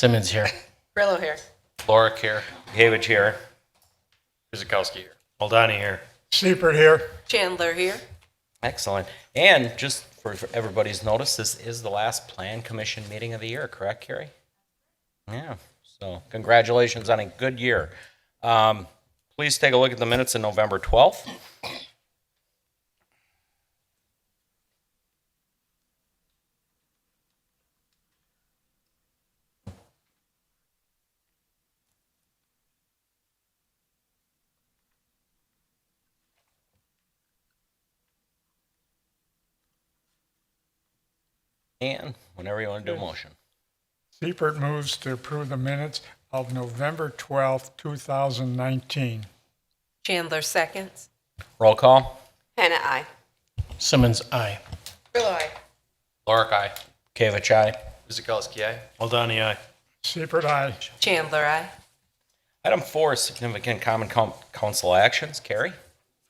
Simmons here. Grillo here. Lorick here. Havich here. Kuzikowski here. Aldani here. Seifert here. Chandler here. Excellent. And just for everybody's notice, this is the last Plan Commission meeting of the year, correct, Carrie? Yeah. So congratulations on a good year. Please take a look at the minutes of November 12th. And whenever you want to do a motion. Seifert moves to approve the minutes of November 12th, 2019. Chandler seconds. Roll call. Hannah, aye. Simmons, aye. Grillo, aye. Lorick, aye. Kavich, aye. Kuzikowski, aye. Aldani, aye. Seifert, aye. Chandler, aye. Item 4 is significant common council actions. Carrie?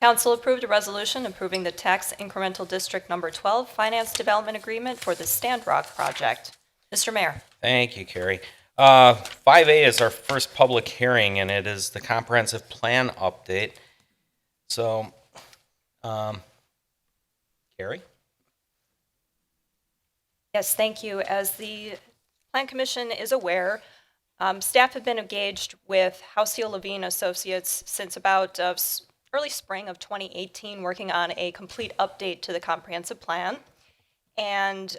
Council approved a resolution approving the Tax Incremental District Number 12 Finance Development Agreement for the Stand Rock project. Mr. Mayor. Thank you, Carrie. 5A is our first public hearing, and it is the comprehensive plan update. So, Carrie? Yes, thank you. As the Plan Commission is aware, staff have been engaged with Houseo Levine Associates since about early spring of 2018, working on a complete update to the comprehensive plan. And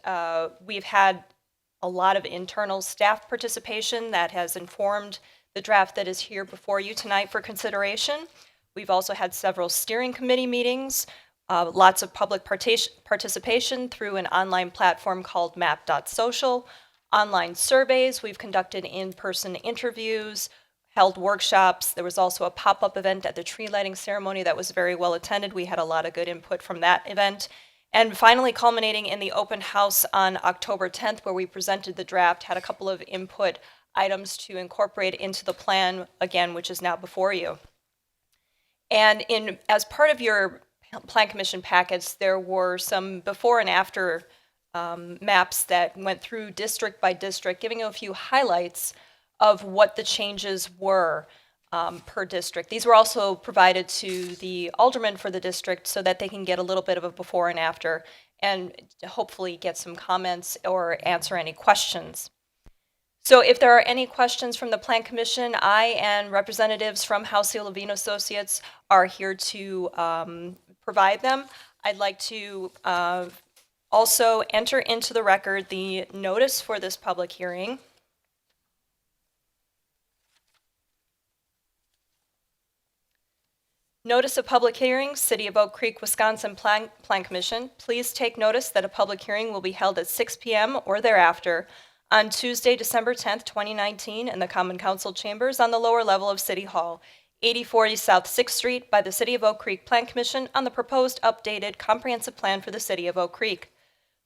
we've had a lot of internal staff participation that has informed the draft that is here before you tonight for consideration. We've also had several steering committee meetings, lots of public participation through an online platform called map.social, online surveys. We've conducted in-person interviews, held workshops. There was also a pop-up event at the tree lighting ceremony that was very well attended. We had a lot of good input from that event. And finally, culminating in the open house on October 10th, where we presented the draft, had a couple of input items to incorporate into the plan, again, which is now before you. And as part of your Plan Commission packets, there were some before and after maps that went through district by district, giving you a few highlights of what the changes were per district. These were also provided to the aldermen for the district so that they can get a little bit of a before and after and hopefully get some comments or answer any questions. So if there are any questions from the Plan Commission, I and representatives from Houseo Levine Associates are here to provide them. I'd like to also enter into the record the notice for this public hearing. Notice of public hearing, City of Oak Creek, Wisconsin Plan Commission. Please take notice that a public hearing will be held at 6 p.m. or thereafter on Tuesday, December 10th, 2019 in the Common Council Chambers on the lower level of City Hall, 8040 South 6th Street by the City of Oak Creek Plan Commission on the proposed updated comprehensive plan for the City of Oak Creek.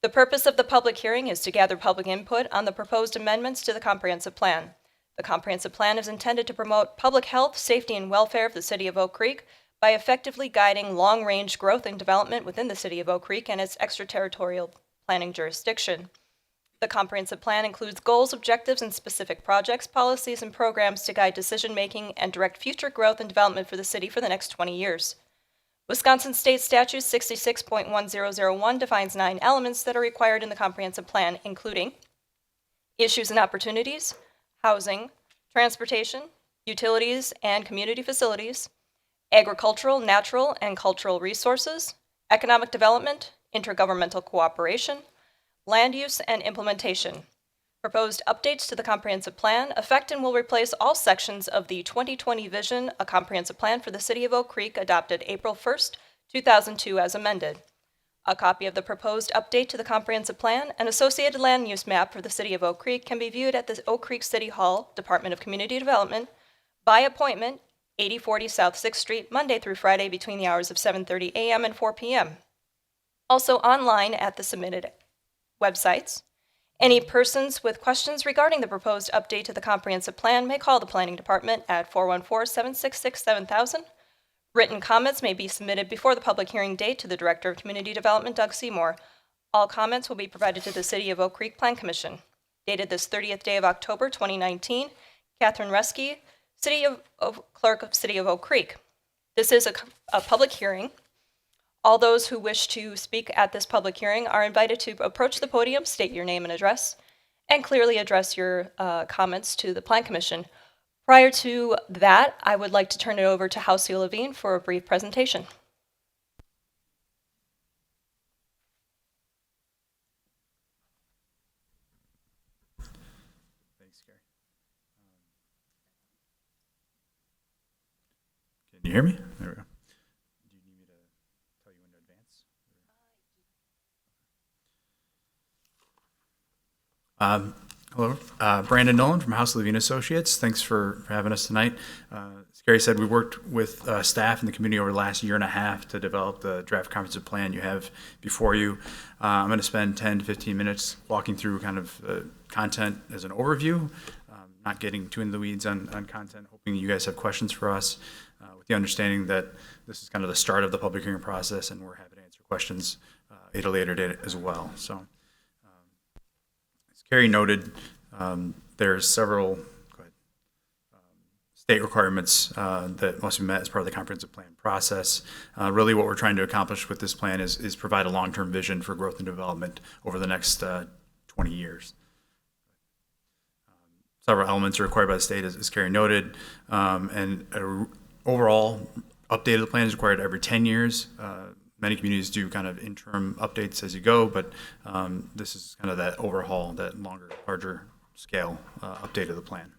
The purpose of the public hearing is to gather public input on the proposed amendments to the comprehensive plan. The comprehensive plan is intended to promote public health, safety, and welfare of the City of Oak Creek by effectively guiding long-range growth and development within the City of Oak Creek and its extraterritorial planning jurisdiction. The comprehensive plan includes goals, objectives, and specific projects, policies, and programs to guide decision-making and direct future growth and development for the city for the next 20 years. Wisconsin State Statute 66.1001 defines 9 elements that are required in the comprehensive plan, including issues and opportunities, housing, transportation, utilities and community facilities, agricultural, natural, and cultural resources, economic development, intergovernmental cooperation, land use, and implementation. Proposed updates to the comprehensive plan affect and will replace all sections of the 2020 Vision, a comprehensive plan for the City of Oak Creek adopted April 1st, 2002 as amended. A copy of the proposed update to the comprehensive plan and associated land use map for the City of Oak Creek can be viewed at the Oak Creek City Hall, Department of Community Development, by appointment, 8040 South 6th Street, Monday through Friday between the hours of 7:30 a.m. and 4 p.m. Also online at the submitted websites. Any persons with questions regarding the proposed update to the comprehensive plan may call the Planning Department at 414-766-7000. Written comments may be submitted before the public hearing date to the Director of Community Development, Doug Seymour. All comments will be provided to the City of Oak Creek Plan Commission. dated this 30th day of October 2019. Catherine Reske, Clerk of City of Oak Creek. This is a public hearing. All those who wish to speak at this public hearing are invited to approach the podium, state your name and address, and clearly address your comments to the Plan Commission. Prior to that, I would like to turn it over to Hausia Levine for a brief presentation. Thanks, Gary. Can you hear me? There we go. Do you need me to tell you in advance? Hello, Brandon Nolan from House Levine Associates. Thanks for having us tonight. As Gary said, we worked with staff and the community over the last year and a half to develop the draft comprehensive plan you have before you. I'm going to spend 10 to 15 minutes walking through kind of content as an overview, not getting too into the weeds on content, hoping you guys have questions for us, with the understanding that this is kind of the start of the public hearing process and we're happy to answer questions at a later date as well. So, as Carrie noted, there's several state requirements that must be met as part of the comprehensive plan process. Really what we're trying to accomplish with this plan is provide a long-term vision for growth and development over the next 20 years. Several elements are required by the state, as Carrie noted, and an overall update of the plan is required every 10 years. Many communities do kind of interim updates as you go, but this is kind of that overhaul, that longer, larger scale update of the plan.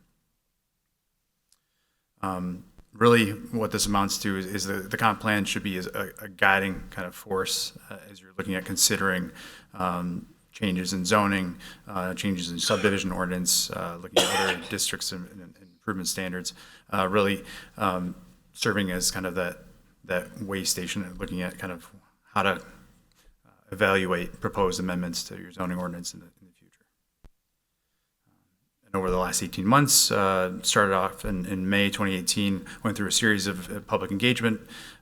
Really what this amounts to is the comp plan should be a guiding kind of force as you're looking at considering changes in zoning, changes in subdivision ordinance, looking at other districts and improvement standards, really serving as kind of that way station and looking at kind of how to evaluate proposed amendments to your zoning ordinance in the future. And over the last 18 months, started off in May 2018, went through a series of public engagement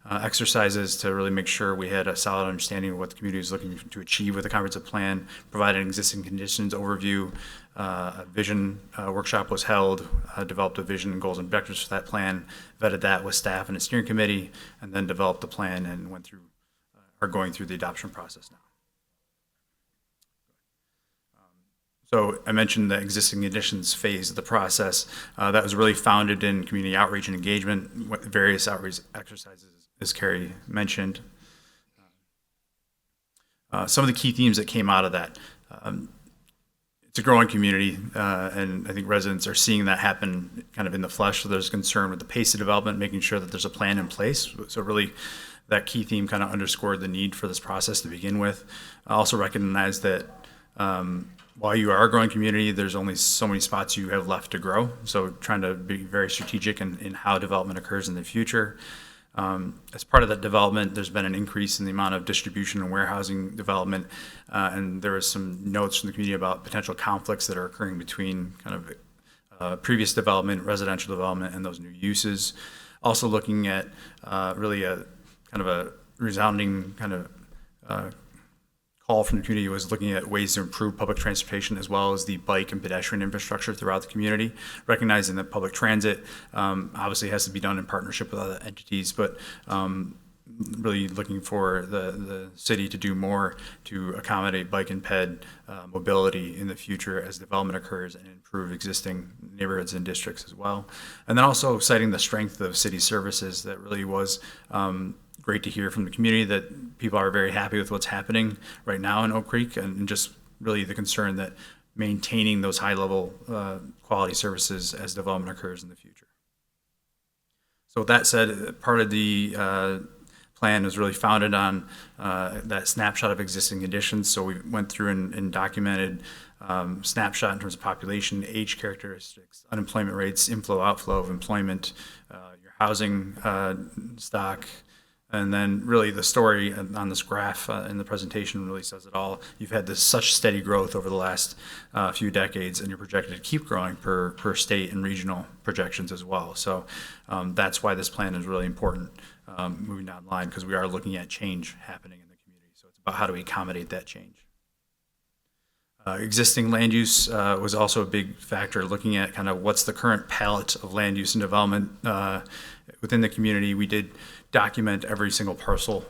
exercises to really make sure we had a solid understanding of what the community was looking to achieve with the comprehensive plan, provided an existing conditions overview. A vision workshop was held, developed a vision and goals and objectives for that plan, vetted that with staff and a steering committee, and then developed the plan and went through, are going through the adoption process now. So I mentioned the existing conditions phase of the process. That was really founded in community outreach and engagement, various outreach exercises, as Carrie mentioned. Some of the key themes that came out of that. It's a growing community, and I think residents are seeing that happen kind of in the flesh. So there's concern with the pace of development, making sure that there's a plan in place. So really, that key theme kind of underscored the need for this process to begin with. I also recognize that while you are a growing community, there's only so many spots you have left to grow. So trying to be very strategic in how development occurs in the future. As part of that development, there's been an increase in the amount of distribution and warehousing development, and there was some notes from the community about potential conflicts that are occurring between kind of previous development, residential development, and those new uses. Also looking at really a kind of a resounding kind of call from the community was looking at ways to improve public transportation as well as the bike and pedestrian infrastructure throughout the community, recognizing that public transit obviously has to be done in partnership with other entities, but really looking for the city to do more to accommodate bike and ped mobility in the future as development occurs and improve existing neighborhoods and districts as well. And then also citing the strength of city services. That really was great to hear from the community that people are very happy with what's happening right now in Oak Creek, and just really the concern that maintaining those high level quality services as development occurs in the future. So with that said, part of the plan was really founded on that snapshot of existing conditions. So we went through and documented snapshot in terms of population, age characteristics, unemployment rates, inflow, outflow of employment, your housing stock, and then really the story on this graph in the presentation really says it all. You've had this such steady growth over the last few decades, and you're projected to keep growing per state and regional projections as well. So that's why this plan is really important moving down the line, because we are looking at change happening in the community. So it's about how do we accommodate that change. Existing land use was also a big factor, looking at kind of what's the current palette of land use and development within the community. We did document every single parcel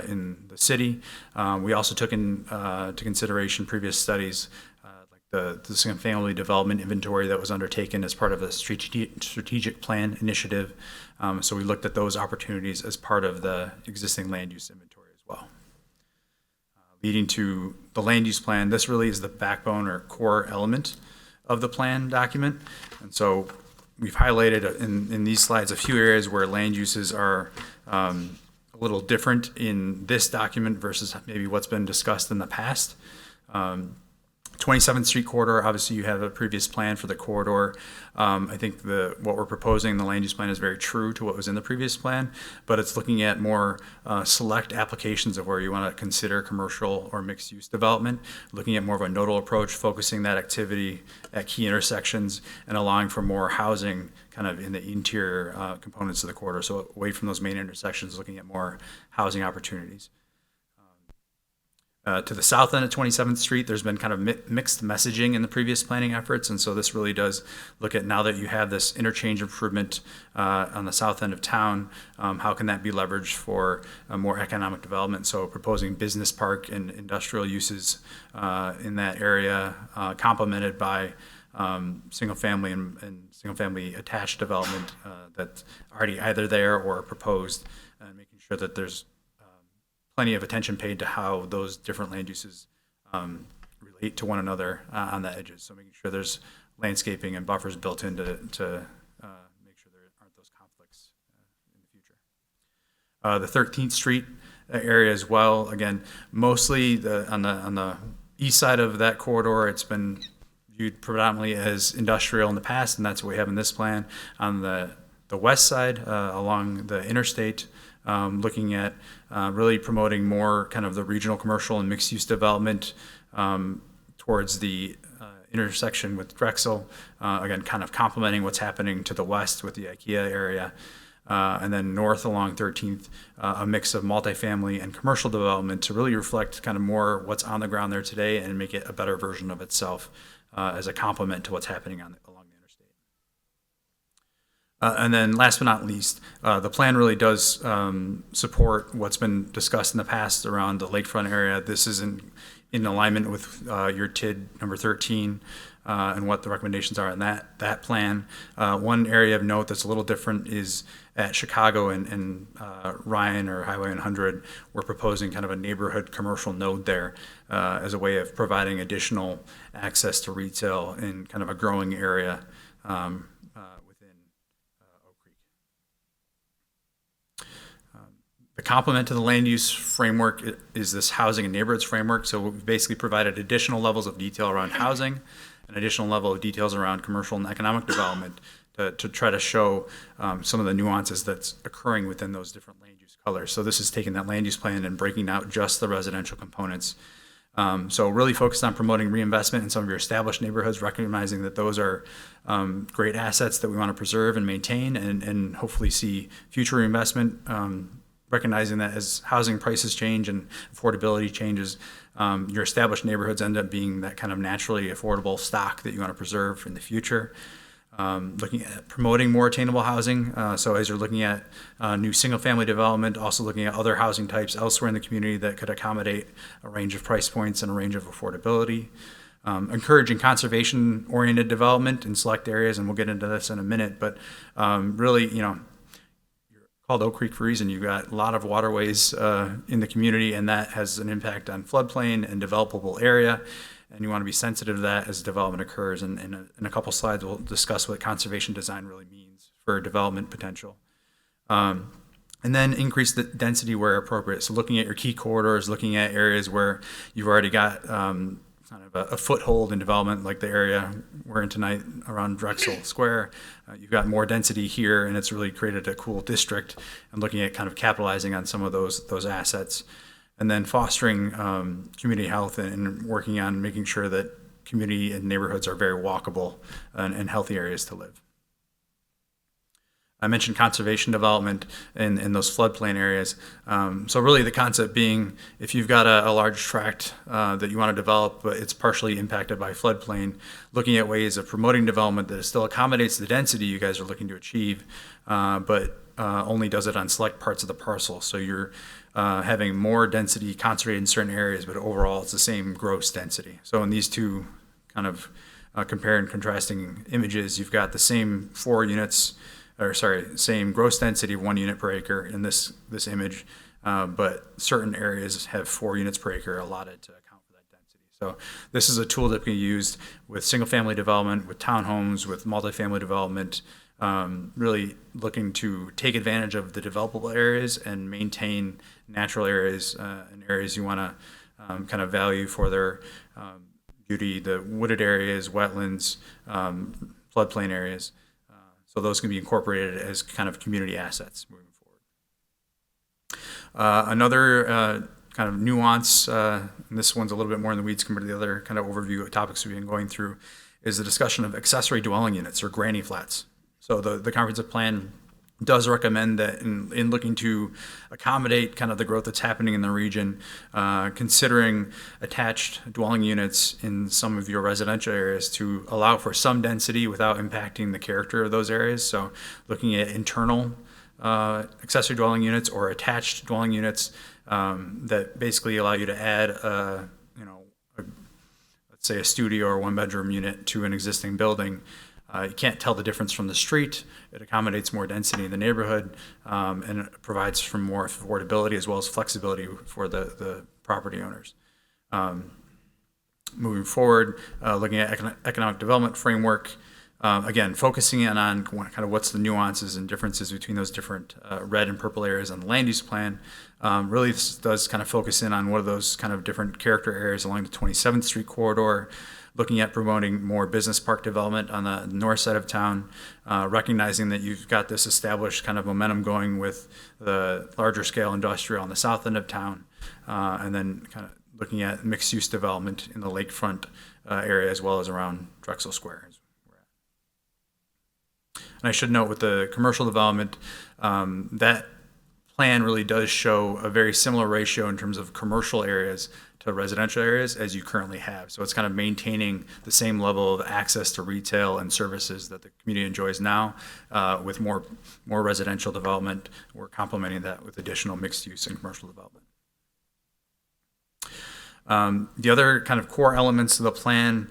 in the city. We also took into consideration previous studies like the single-family development inventory that was undertaken as part of a strategic plan initiative. So we looked at those opportunities as part of the existing land use inventory as well. Leading to the land use plan, this really is the backbone or core element of the plan document. And so we've highlighted in these slides a few areas where land uses are a little different in this document versus maybe what's been discussed in the past. 27th Street corridor, obviously you have a previous plan for the corridor. I think what we're proposing in the land use plan is very true to what was in the previous plan, but it's looking at more select applications of where you want to consider commercial or mixed use development, looking at more of a nodal approach, focusing that activity at key intersections and allowing for more housing kind of in the interior components of the corridor. So away from those main intersections, looking at more housing opportunities. To the south end of 27th Street, there's been kind of mixed messaging in the previous planning efforts, and so this really does look at, now that you have this interchange improvement on the south end of town, how can that be leveraged for more economic development? So proposing business park and industrial uses in that area, complemented by single family and single family attached development that's already either there or proposed, and making sure that there's plenty of attention paid to how those different land uses relate to one another on the edges. So making sure there's landscaping and buffers built in to make sure there aren't those conflicts in the future. The 13th Street area as well, again, mostly on the east side of that corridor, it's been viewed predominantly as industrial in the past, and that's what we have in this plan. On the west side, along the interstate, looking at really promoting more kind of the regional commercial and mixed use development towards the intersection with Drexel, again, kind of complementing what's happening to the west with the IKEA area. And then north along 13th, a mix of multifamily and commercial development to really reflect kind of more what's on the ground there today and make it a better version of itself as a complement to what's happening along the interstate. And then last but not least, the plan really does support what's been discussed in the past around the lakefront area. This is in alignment with your TID number 13 and what the recommendations are in that plan. One area of note that's a little different is at Chicago and Ryan or Highway 100, we're proposing kind of a neighborhood commercial node there as a way of providing additional access to retail in kind of a growing area within Oak Creek. The complement to the land use framework is this housing and neighborhoods framework. So we've basically provided additional levels of detail around housing, an additional level of details around commercial and economic development to try to show some of the nuances that's occurring within those different land use colors. So this is taking that land use plan and breaking out just the residential components. So really focused on promoting reinvestment in some of your established neighborhoods, recognizing that those are great assets that we want to preserve and maintain and hopefully see future reinvestment, recognizing that as housing prices change and affordability changes, your established neighborhoods end up being that kind of naturally affordable stock that you want to preserve in the future. Looking at promoting more attainable housing. So as you're looking at new single-family development, also looking at other housing types elsewhere in the community that could accommodate a range of price points and a range of affordability. Encouraging conservation-oriented development in select areas, and we'll get into this in a minute, but really, you're called Oak Creek for a reason. You've got a lot of waterways in the community, and that has an impact on floodplain and developable area. And you want to be sensitive to that as development occurs. And in a couple slides, we'll discuss what conservation design really means for development potential. And then increase the density where appropriate. So looking at your key corridors, looking at areas where you've already got kind of a foothold in development, like the area we're in tonight around Drexel Square. You've got more density here, and it's really created a cool district, and looking at kind of capitalizing on some of those assets. And then fostering community health and working on making sure that community and neighborhoods are very walkable and healthy areas to live. I mentioned conservation development in those floodplain areas. So really the concept being, if you've got a large tract that you want to develop, but it's partially impacted by floodplain, looking at ways of promoting development that still accommodates the density you guys are looking to achieve, but only does it on select parts of the parcel. So you're having more density concentrated in certain areas, but overall it's the same gross density. So in these two kind of compare and contrasting images, you've got the same same gross density of 1 unit per acre in this image, but certain areas have 4 units per acre allotted to account for that density. So this is a tool that can be used with single-family development, with townhomes, with multifamily development, really looking to take advantage of the developable areas and maintain natural areas and areas you want to kind of value for their beauty, the wooded areas, wetlands, floodplain areas. So those can be incorporated as kind of community assets moving forward. Another kind of nuance, and this one's a little bit more in the weeds compared to the other kind of overview of topics we've been going through, is the discussion of accessory dwelling units or granny flats. So the comprehensive plan does recommend that in looking to accommodate kind of the growth that's happening in the region, considering attached dwelling units in some of your residential areas to allow for some density without impacting the character of those areas. So looking at internal accessory dwelling units or attached dwelling units that basically allow you to add let's say a studio or 1-bedroom unit to an existing building. You can't tell the difference from the street. It accommodates more density in the neighborhood, and it provides for more affordability as well as flexibility for the property owners. Moving forward, looking at economic development framework, again, focusing in on kind of what's the nuances and differences between those different red and purple areas on the land use plan. Really, this does kind of focus in on what are those kind of different character areas along the 27th Street corridor, looking at promoting more business park development on the north side of town, recognizing that you've got this established kind of momentum going with the larger scale industrial on the south end of town, and then kind of looking at mixed use development in the lakefront area as well as around Drexel Square. And I should note with the commercial development, that plan really does show a very similar ratio in terms of commercial areas to residential areas as you currently have. So it's kind of maintaining the same level of access to retail and services that the community enjoys now, with more residential development. We're complementing that with additional mixed use and commercial development. The other kind of core elements of the plan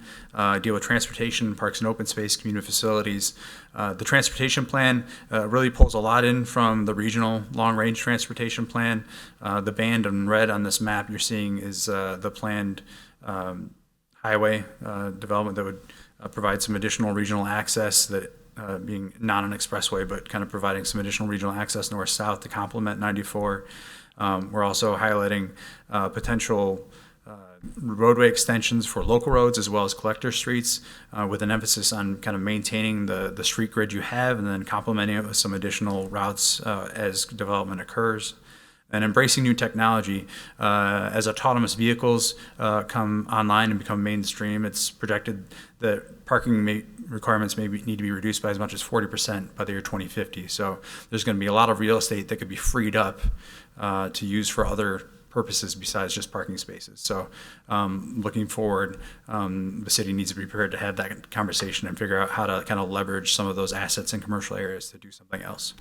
deal with transportation, parks and open space, community facilities. The transportation plan really pulls a lot in from the regional long-range transportation plan. The band in red on this map you're seeing is the planned highway development that would provide some additional regional access, that being not an expressway, but kind of providing some additional regional access north-south to complement 94. We're also highlighting potential roadway extensions for local roads as well as collector streets, with an emphasis on kind of maintaining the street grid you have and then complementing it with some additional routes as development occurs. And embracing new technology. As autonomous vehicles come online and become mainstream, it's projected that parking requirements need to be reduced by as much as 40% by the year 2050. So there's going to be a lot of real estate that could be freed up to use for other purposes besides just parking spaces. So looking forward, the city needs to be prepared to have that conversation and figure out how to kind of leverage some of those assets in commercial areas to do something else.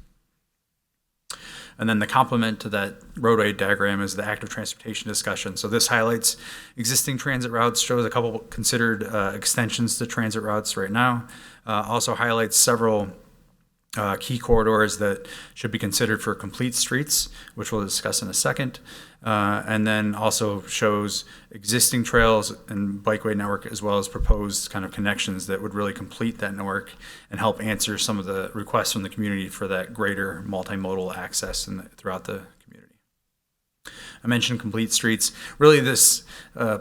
And then the complement to that roadway diagram is the active transportation discussion. So this highlights existing transit routes, shows a couple considered extensions to transit routes right now, also highlights several key corridors that should be considered for complete streets, which we'll discuss in a second. And then also shows existing trails and bikeway network as well as proposed kind of connections that would really complete that network and help answer some of the requests from the community for that greater multimodal access throughout the community. I mentioned complete streets. Really, this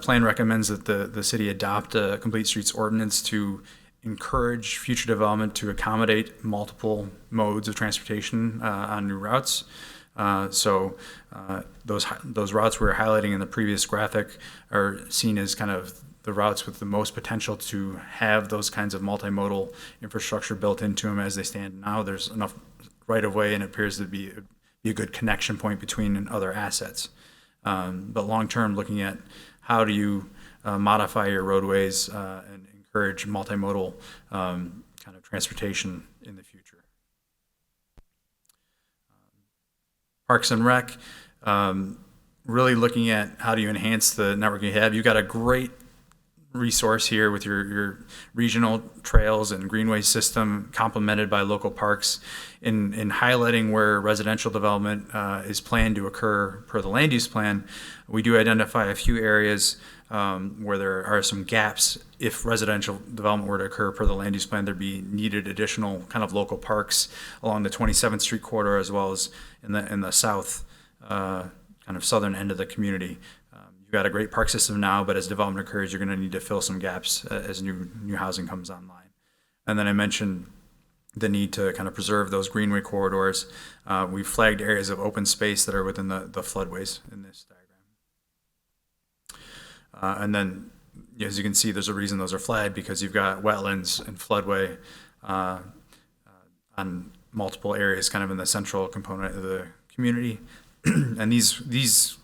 plan recommends that the city adopt a complete streets ordinance to encourage future development to accommodate multiple modes of transportation on new routes. So those routes we were highlighting in the previous graphic are seen as kind of the routes with the most potential to have those kinds of multimodal infrastructure built into them as they stand now. There's enough right of way and it appears to be a good connection point between other assets. But long term, looking at how do you modify your roadways and encourage multimodal kind of transportation in the future. Parks and Rec, really looking at how do you enhance the network you have. You've got a great resource here with your regional trails and greenway system complemented by local parks in highlighting where residential development is planned to occur per the land use plan. We do identify a few areas where there are some gaps. If residential development were to occur per the land use plan, there'd be needed additional kind of local parks along the 27th Street corridor as well as in the south kind of southern end of the community. You've got a great park system now, but as development occurs, you're going to need to fill some gaps as new housing comes online. And then I mentioned the need to kind of preserve those greenway corridors. We've flagged areas of open space that are within the floodways in this diagram. And then, as you can see, there's a reason those are flagged because you've got wetlands and floodway on multiple areas kind of in the central component of the community. And these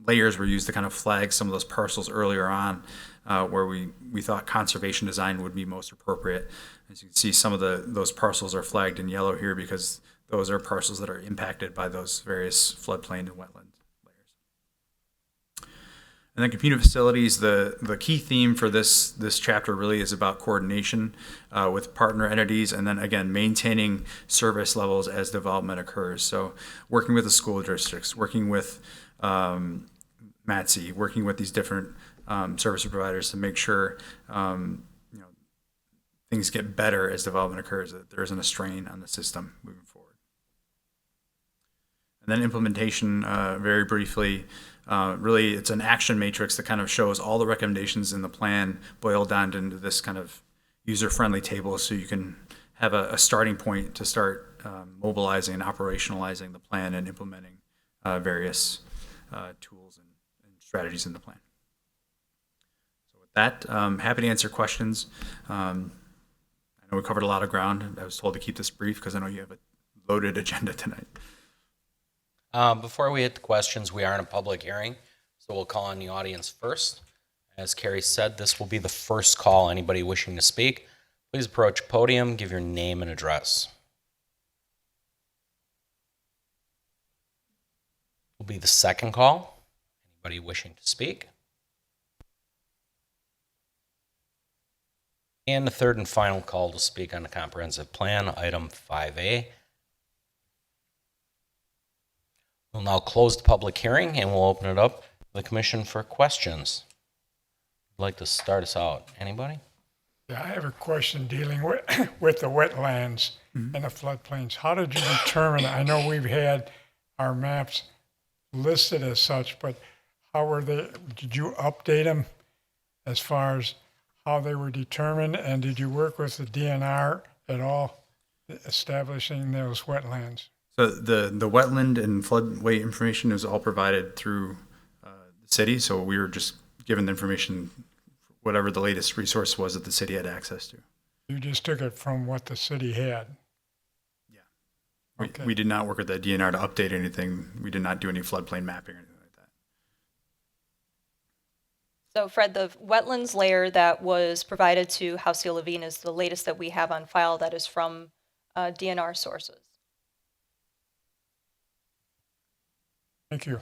layers were used to kind of flag some of those parcels earlier on where we thought conservation design would be most appropriate. As you can see, some of those parcels are flagged in yellow here because those are parcels that are impacted by those various floodplain and wetland layers. And then community facilities, the key theme for this chapter really is about coordination with partner entities, and then again, maintaining service levels as development occurs. So working with the school districts, working with MATSE, working with these different service providers to make sure things get better as development occurs, that there isn't a strain on the system moving forward. And then implementation, very briefly, really it's an action matrix that kind of shows all the recommendations in the plan boiled down into this kind of user-friendly table so you can have a starting point to start mobilizing and operationalizing the plan and implementing various tools and strategies in the plan. So with that, happy to answer questions. I know we covered a lot of ground. I was told to keep this brief because I know you have a loaded agenda tonight. Before we hit the questions, we are in a public hearing, so we'll call on the audience first. As Carrie said, this will be the first call. Anybody wishing to speak, please approach the podium, give your name and address. Will be the second call. Anybody wishing to speak? And the third and final call to speak on the comprehensive plan, item 5A. We'll now close the public hearing and we'll open it up to the commission for questions. I'd like to start us out. Anybody? Yeah, I have a question dealing with the wetlands and the floodplains. How did you determine, I know we've had our maps listed as such, but how were they, did you update them as far as how they were determined, and did you work with the DNR at all establishing those wetlands? So the wetland and floodway information is all provided through the city, so we were just given the information, whatever the latest resource was that the city had access to. You just took it from what the city had? Yeah. Okay. We did not work with the DNR to update anything. We did not do any floodplain mapping or anything like that. So Fred, the wetlands layer that was provided to Housea Levine is the latest that we have on file that is from DNR sources. Thank you.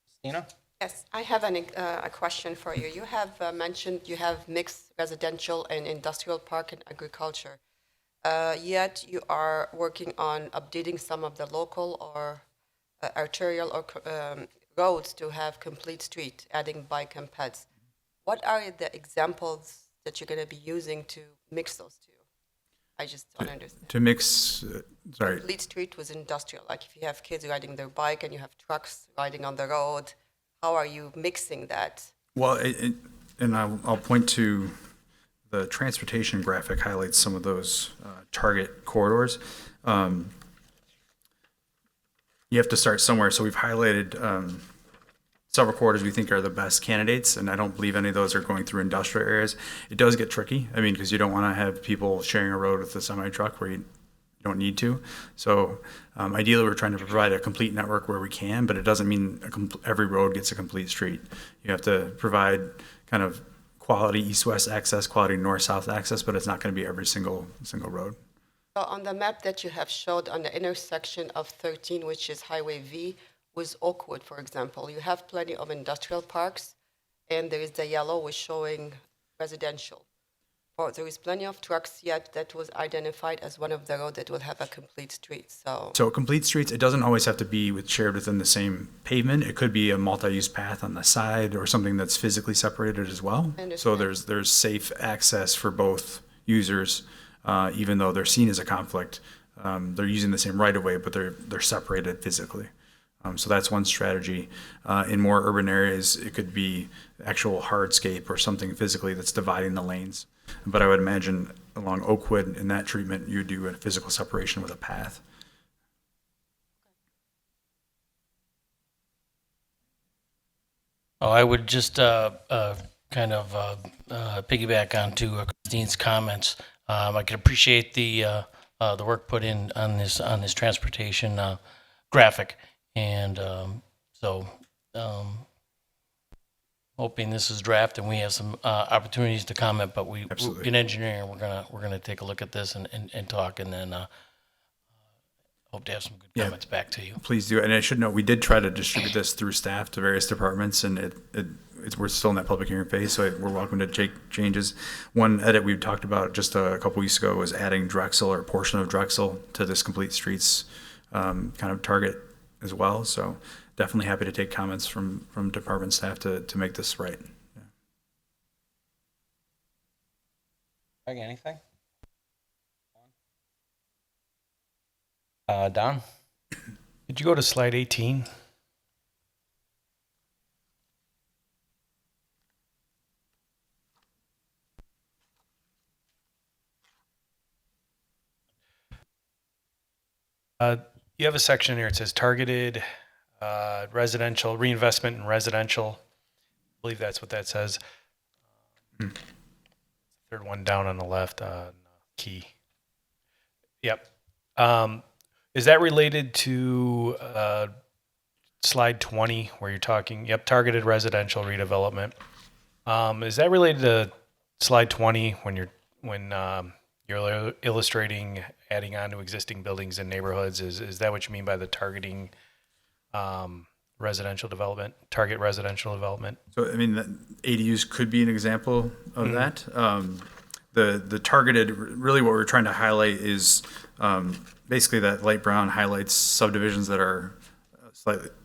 Christina? Yes, I have a question for you. You have mentioned you have mixed residential and industrial park and agriculture, yet you are working on updating some of the local or arterial or roads to have complete street, adding bike and peds. What are the examples that you're going to be using to mix those two? I just don't understand. To mix, sorry. Complete street was industrial, like if you have kids riding their bike and you have trucks riding on the road, how are you mixing that? Well, and I'll point to the transportation graphic highlights some of those target corridors. You have to start somewhere. So we've highlighted several corridors we think are the best candidates, and I don't believe any of those are going through industrial areas. It does get tricky. I mean, because you don't want to have people sharing a road with a semi truck where you don't need to. So ideally, we're trying to provide a complete network where we can, but it doesn't mean every road gets a complete street. You have to provide kind of quality east-west access, quality north-south access, but it's not going to be every single road. So on the map that you have showed on the intersection of 13, which is Highway V, with Oakwood, for example, you have plenty of industrial parks, and there is the yellow which showing residential. Or there is plenty of trucks yet that was identified as one of the road that will have a complete street. So complete streets, it doesn't always have to be shared within the same pavement. It could be a multi-use path on the side or something that's physically separated as well. I So understand. there's safe access for both users, even though they're seen as a conflict. They're using the same right of way, but they're separated physically. So that's one strategy. In more urban areas, it could be actual hardscape or something physically that's dividing the lanes. But I would imagine along Oakwood in that treatment, you do a physical separation with a path. Oh, I would just kind of piggyback onto Christine's comments. I can appreciate the work put in on this transportation graphic, and so hoping this is draft and we have some opportunities to comment. But Absolutely. in engineering, we're gonna take a look at this and talk, and then hope to have some good Yeah. comments back to you. Please do. And I should note, we did try to distribute this through staff to various departments, and we're still in that public hearing phase, so we're welcome to take changes. One edit we talked about just a couple weeks ago was adding Drexel or a portion of Drexel to this complete streets kind of target as well. So definitely happy to take comments from department staff to make this right. Greg, anything? Don? Could you go to slide 18? You have a section here. It says targeted residential reinvestment in residential. I believe that's what that says. Third one down on the left, key. Yep. Is that related to slide 20 where you're talking? Yep, targeted residential redevelopment. Is that related to slide 20 when you're illustrating adding on to existing buildings and neighborhoods? Is that what you mean by the targeting residential development? Target residential development. So, I mean, the ADUs could be an example of that. The targeted, really what we're trying to highlight is basically that light brown highlights subdivisions that are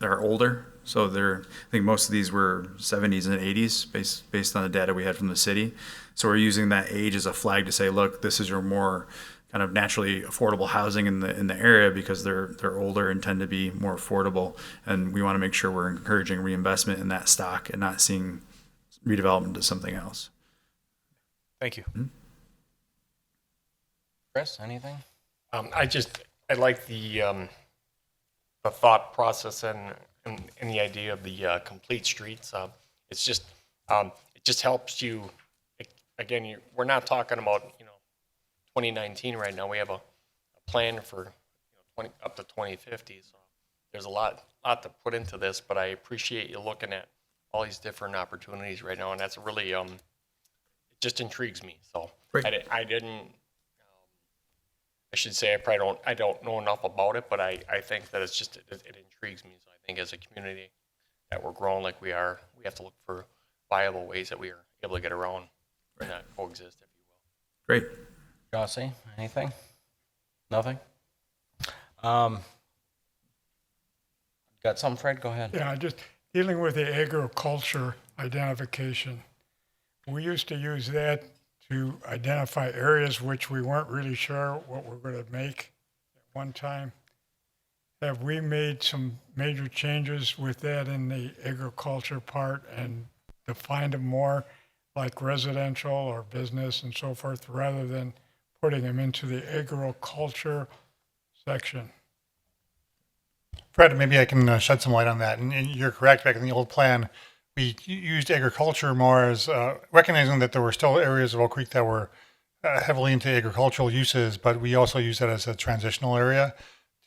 older. So I think most of these were 70s and 80s based on the data we had from the city. So we're using that age as a flag to say, look, this is your more kind of naturally affordable housing in the area because they're older and tend to be more affordable. And we want to make sure we're encouraging reinvestment in that stock and not seeing redevelopment to something else. Thank you. Chris, anything? I like the thought process and the idea of the complete streets. It's just it just helps you. Again, we're not talking about 2019 right now. We have a plan for 20 up to 2050. So there's a lot to put into this. But I appreciate you looking at all these different opportunities right now, and that's really it just intrigues me. So Great. I didn't. I should say I don't know enough about it, but I think that it's just it intrigues me. So I think as a community that we're growing like we are, we have to look for viable ways that we are able to get around and not coexist, if you will. Great. Jossie, anything? Nothing? Got some, Fred? Go ahead. Yeah, just dealing with the agriculture identification. We used to use that to identify areas which we weren't really sure what we're going to make at one time. Have we made some major changes with that in the agriculture part and defined them more like residential or business and so forth, rather than putting them into the agriculture section? Fred, maybe I can shed some light on that. And you're correct. Back in the old plan, we used agriculture more as recognizing that there were still areas of Oak Creek that were heavily into agricultural uses, but we also use that as a transitional area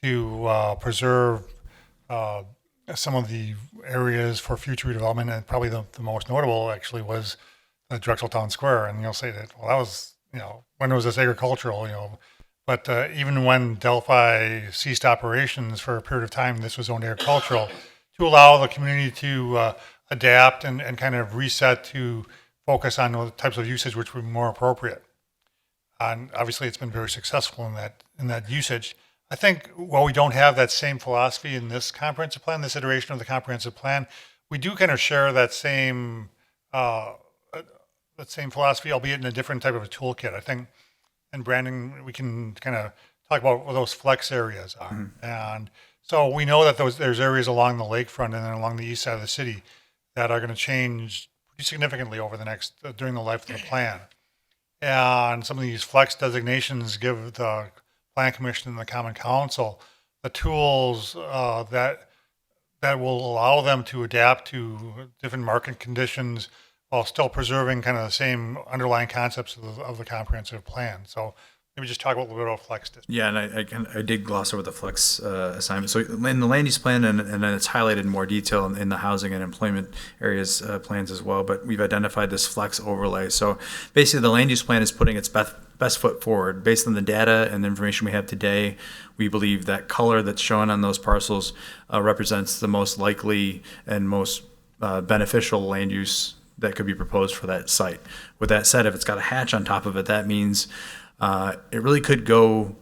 to preserve some of the areas for future redevelopment. And probably the most notable actually was Drexel Town Square. And you'll say that, well, that was, when was this agricultural, but even when Delphi ceased operations for a period of time, this was zoned agricultural to allow the community to adapt and kind of reset to focus on the types of usage which were more appropriate. And obviously, it's been very successful in that usage. I think while we don't have that same philosophy in this comprehensive plan, this iteration of the comprehensive plan, we do kind of share that same philosophy, albeit in a different type of a toolkit. I think in branding, we can kind of talk about what those flex areas are. Mm-hmm. And so we know that there's areas along the lakefront and then along the east side of the city that are going to change pretty significantly over the during the life of the plan. And some of these flex designations give the Plan Commission and the Common Council the tools that will allow them to adapt to different market conditions while still preserving kind of the same underlying concepts of the comprehensive plan. So maybe just talk a little bit about flex district. Yeah, and I did gloss over the flex assignment. So in the land use plan, and then it's highlighted in more detail in the housing and employment areas plans as well, but we've identified this flex overlay. So basically the land use plan is putting its best foot forward. Based on the data and the information we have today, we believe that color that's shown on those parcels represents the most likely and most beneficial land use that could be proposed for that site. With that said, if it's got a hatch on top of it, that means it really could go,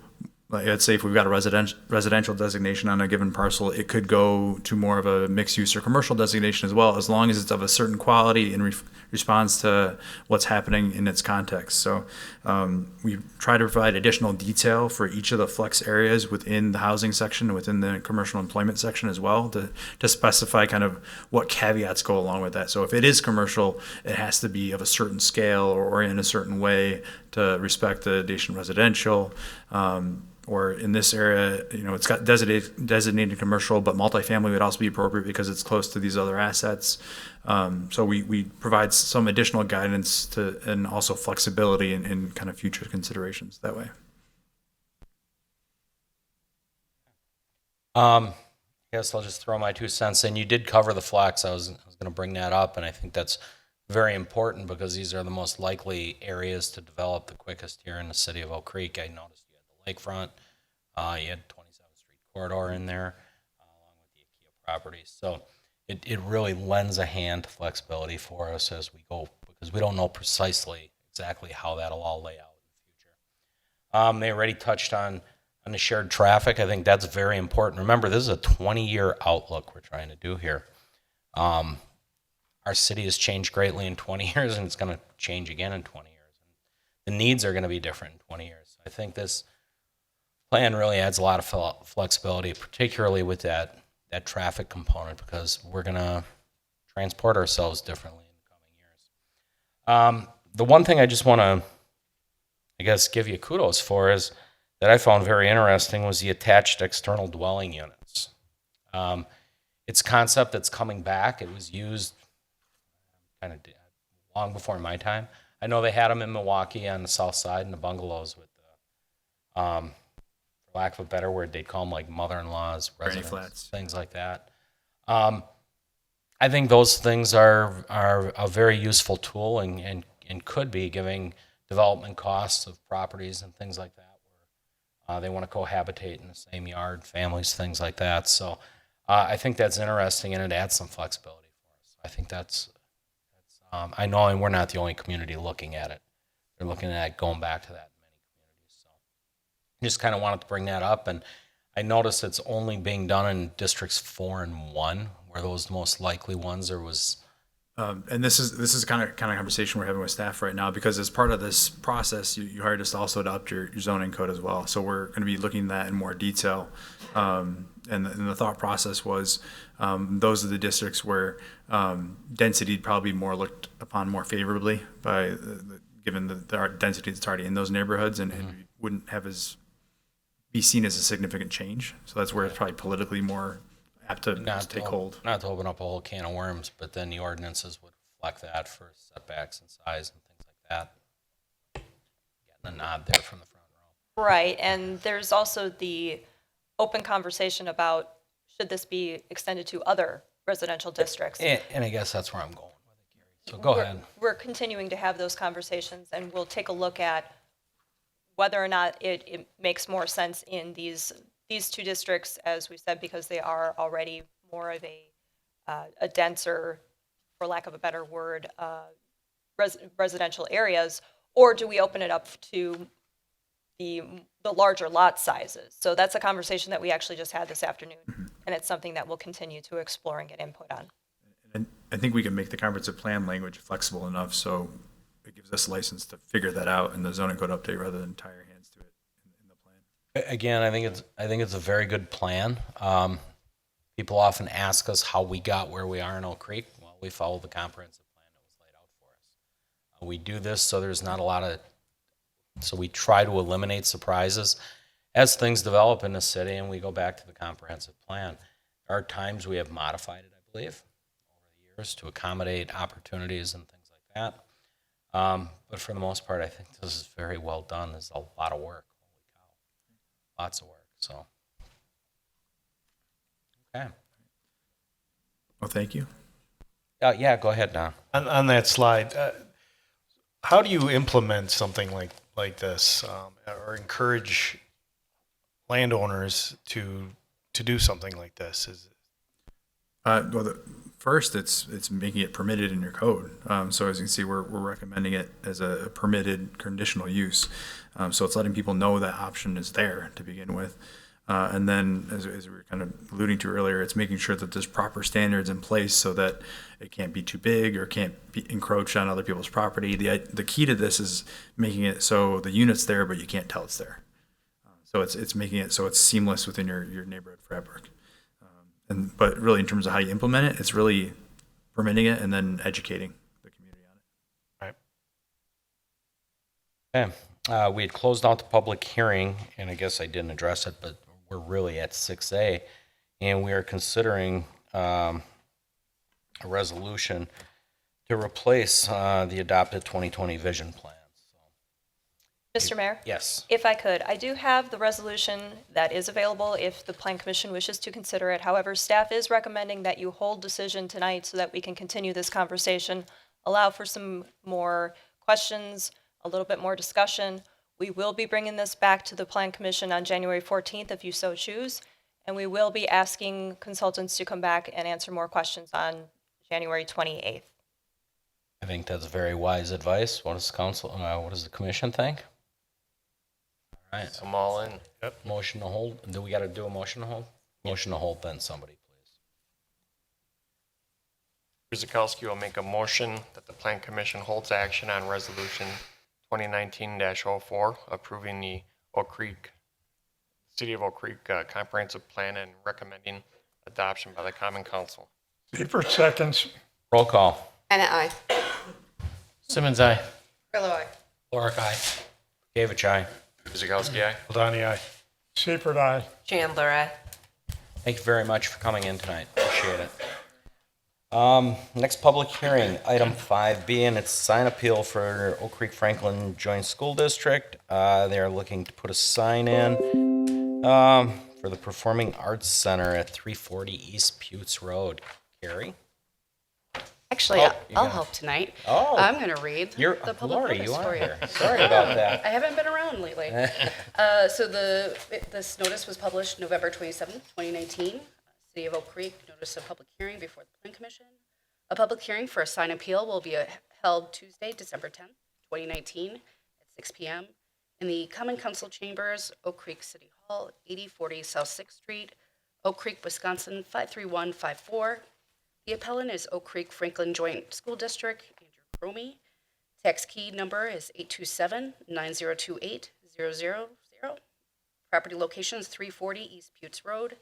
let's say if we've got a residential designation on a given parcel, it could go to more of a mixed use or commercial designation as well, as long as it's of a certain quality and responds to what's happening in its context. So we try to provide additional detail for each of the flex areas within the housing section, within the commercial employment section as well, to specify kind of what caveats go along with that. So if it is commercial, it has to be of a certain scale or in a certain way to respect the adjacent residential. Or in this area, it's got designated commercial, but multifamily would also be appropriate because it's close to these other assets. So we provide some additional guidance and also flexibility in kind of future considerations that way. Guess I'll just throw my 2 cents in. You did cover the flex. I was going to bring that up, and I think that's very important because these are the most likely areas to develop the quickest here in the city of Oak Creek. I noticed you had the lakefront, you had 27th Street corridor in there, along with the IKEA properties. So it really lends a hand to flexibility for us as we go, because we don't know precisely exactly how that'll all lay out in the future. They already touched on the shared traffic. I think that's very important. Remember, this is a 20-year outlook we're trying to do here. Our city has changed greatly in 20 years, and it's going to change again in 20 years. And the needs are going to be different in 20 years. I think this plan really adds a lot of flexibility, particularly with that traffic component, because we're going to transport ourselves differently in the coming years. The one thing I just want to, I guess, give you kudos for is that I found very interesting was the attached external dwelling units. It's a concept that's coming back. It was used kind of long before my time. I know they had them in Milwaukee on the south side in the bungalows with, for lack of a better word, they'd call them like mother-in-law's residence, flats, things like that. I think those things are a very useful tool and could be giving development costs of properties and things like that where they want to cohabitate in the same yard, families, things like that. So I think that's interesting, and it adds some flexibility for us. I think that's I know, and we're not the only community looking at it. They're looking at it going back to that in many communities. So I just kind of wanted to bring that up, and I noticed it's only being done in districts 4 and 1, where those most likely ones there was. And this is kind of conversation we're having with staff right now, because as part of this process, you hired us also to up your zoning code as well. So we're going to be looking at that in more detail. And the thought process was those are the districts where density probably more looked upon more favorably by given the density that's already in those neighborhoods, and wouldn't have be seen as a significant change. So that's where it's probably politically more apt to take hold. Not to open up a whole can of worms, but then the ordinances would reflect that for setbacks and size and things like that. Getting A nod there from the front row. Right, and there's also the open conversation about should this be extended to other residential districts? And I guess that's where I'm going with it, Gary. So go ahead. We're continuing to have those conversations, and we'll take a look at whether or not it makes more sense in these two districts, as we said, because they are already more of a denser, for lack of a better word, residential areas, or do we open it up to the larger lot sizes? So that's a conversation that we actually just had this afternoon, and it's something that we'll continue to explore and get input on. And I think we can make the comprehensive plan language flexible enough so it gives us license to figure that out in the zoning code update rather than tie our hands to it in the plan. Again, I think it's a very good plan. People often ask us how we got where we are in Oak Creek. Well, we followed the comprehensive plan that was laid out for us. We do this so there's not a lot of, so we try to eliminate surprises as things develop in the city and we go back to the comprehensive plan. There are times we have modified it, I believe, over the years to accommodate opportunities and things like that. But for the most part, I think this is very well done. There's a lot of work. Holy cow. Lots of work. So, okay. Well, thank you. Yeah, go ahead, Don. On that slide, how do you implement something like this, or encourage landowners to do something like this? Well, first, it's making it permitted in your code. So as you can see, we're recommending it as a permitted conditional use. So it's letting people know that option is there to begin with. And then, as we were kind of alluding to earlier, it's making sure that there's proper standards in place so that it can't be too big or can't be encroach on other people's property. The key to this is making it so the unit's there, but you can't tell it's there. So it's making it so it's seamless within your neighborhood fabric. But really, in terms of how you implement it, it's really permitting it and then educating the community on it. Okay. We had closed out the public hearing, and I guess I didn't address it, but we're really at 6A, and we are considering a resolution to replace the adopted 2020 vision plan. Mr. Mayor? Yes. If I could, I do have the resolution that is available if the Plan Commission wishes to consider it. However, staff is recommending that you hold decision tonight so that we can continue this conversation, allow for some more questions, a little bit more discussion. We will be bringing this back to the Plan Commission on January 14th if you so choose, and we will be asking consultants to come back and answer more questions on January 28th. I think that's very wise advice. What does what does the commission think? All right. I'm all in. Yep. Motion to hold. Do we got to do a motion to hold? Motion to hold, then somebody, please. Guzikowski will make a motion that the Plan Commission holds action on Resolution 2019-04, approving the City of Oak Creek Comprehensive Plan and recommending adoption by the Common Council. Seifert seconds. Roll call. Anna, aye. Simmons, aye. Grillo, aye. Lorick, aye. Gavich, aye. Guzikowski, aye. Ladani, aye. Seifert, aye. Chandler, aye. Thank you very much for coming in tonight. Appreciate it. Next public hearing, item 5B, and it's sign appeal for Oak Creek Franklin Joint School District. They are looking to put a sign in for the Performing Arts Center at 340 East Putes Road. Carrie? Actually, Oh, I'll you're gonna- help tonight. Oh. I'm going to read You're the public Lori, notice you for are you. here. Sorry about that. I haven't been around lately. So this notice was published November 27th, 2019. City of Oak Creek, notice of public hearing before the Plan Commission. A public hearing for a sign appeal will be held Tuesday, December 10th, 2019 at 6 p.m. in the Common Council Chambers, Oak Creek City Hall, 8040 South 6th Street, Oak Creek, Wisconsin, 53154. The appellant is Oak Creek Franklin Joint School District, Andrew Cromie. Tax key number is 827-9028-000. Property location is 340 East Putes Road.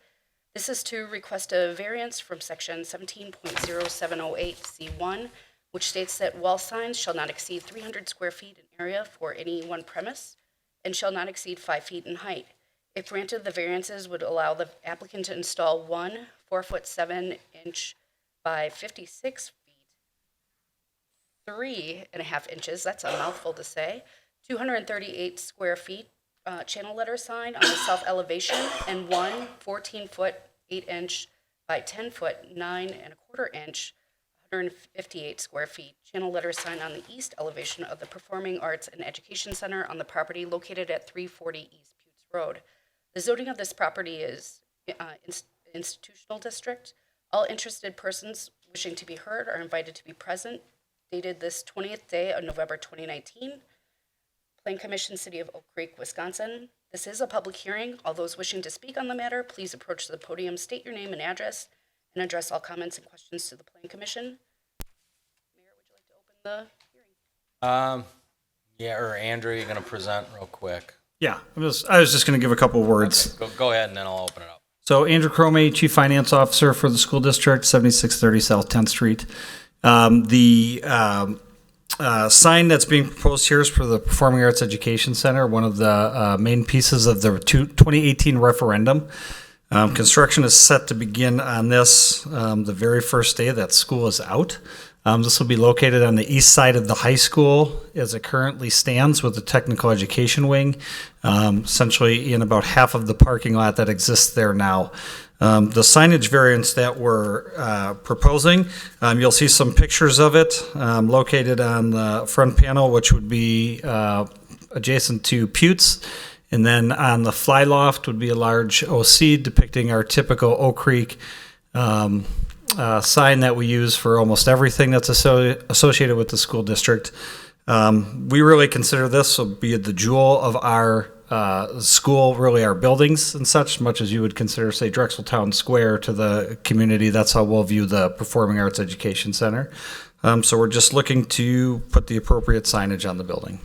This is to request a variance from section 17.0708C1, which states that wall signs shall not exceed 300 square feet in area for any one premise and shall not exceed 5 feet in height. If granted, the variances would allow the applicant to install one 4'7" by 56 feet, 3.5 inches, that's a mouthful to say, 238 square feet channel letter sign on the south elevation, and one 14-foot 8-inch by 10-foot 9.25-inch 158 square feet channel letter sign on the east elevation of the Performing Arts and Education Center on the property located at 340 East Putes Road. The zoning of this property is institutional district. All interested persons wishing to be heard are invited to be present. Dated this 20th day of November 2019. Plan Commission, City of Oak Creek, Wisconsin. This is a public hearing. All those wishing to speak on the matter, please approach the podium, state your name and address, and address all comments and questions to the Plan Commission. Mayor, would you like to open the hearing? Yeah, or Andrew, you're going to present real quick. Yeah, I was just going to give a couple words. Go ahead, and then I'll open it up. So Andrew Cromie, Chief Finance Officer for the school district, 7630 South 10th Street. The sign that's being proposed here is for the Performing Arts Education Center, one of the main pieces of the 2018 referendum. Construction is set to begin on this the very first day that school is out. This will be located on the east side of the high school as it currently stands with the technical education wing, essentially in about half of the parking lot that exists there now. The signage variants that we're proposing, you'll see some pictures of it located on the front panel, which would be adjacent to Putes. And then on the fly loft would be a large OC depicting our typical Oak Creek sign that we use for almost everything that's associated with the school district. We really consider this will be the jewel of our school, really our buildings and such, much as you would consider, say, Drexel Town Square to the community. That's how we'll view the Performing Arts Education Center. So we're just looking to put the appropriate signage on the building.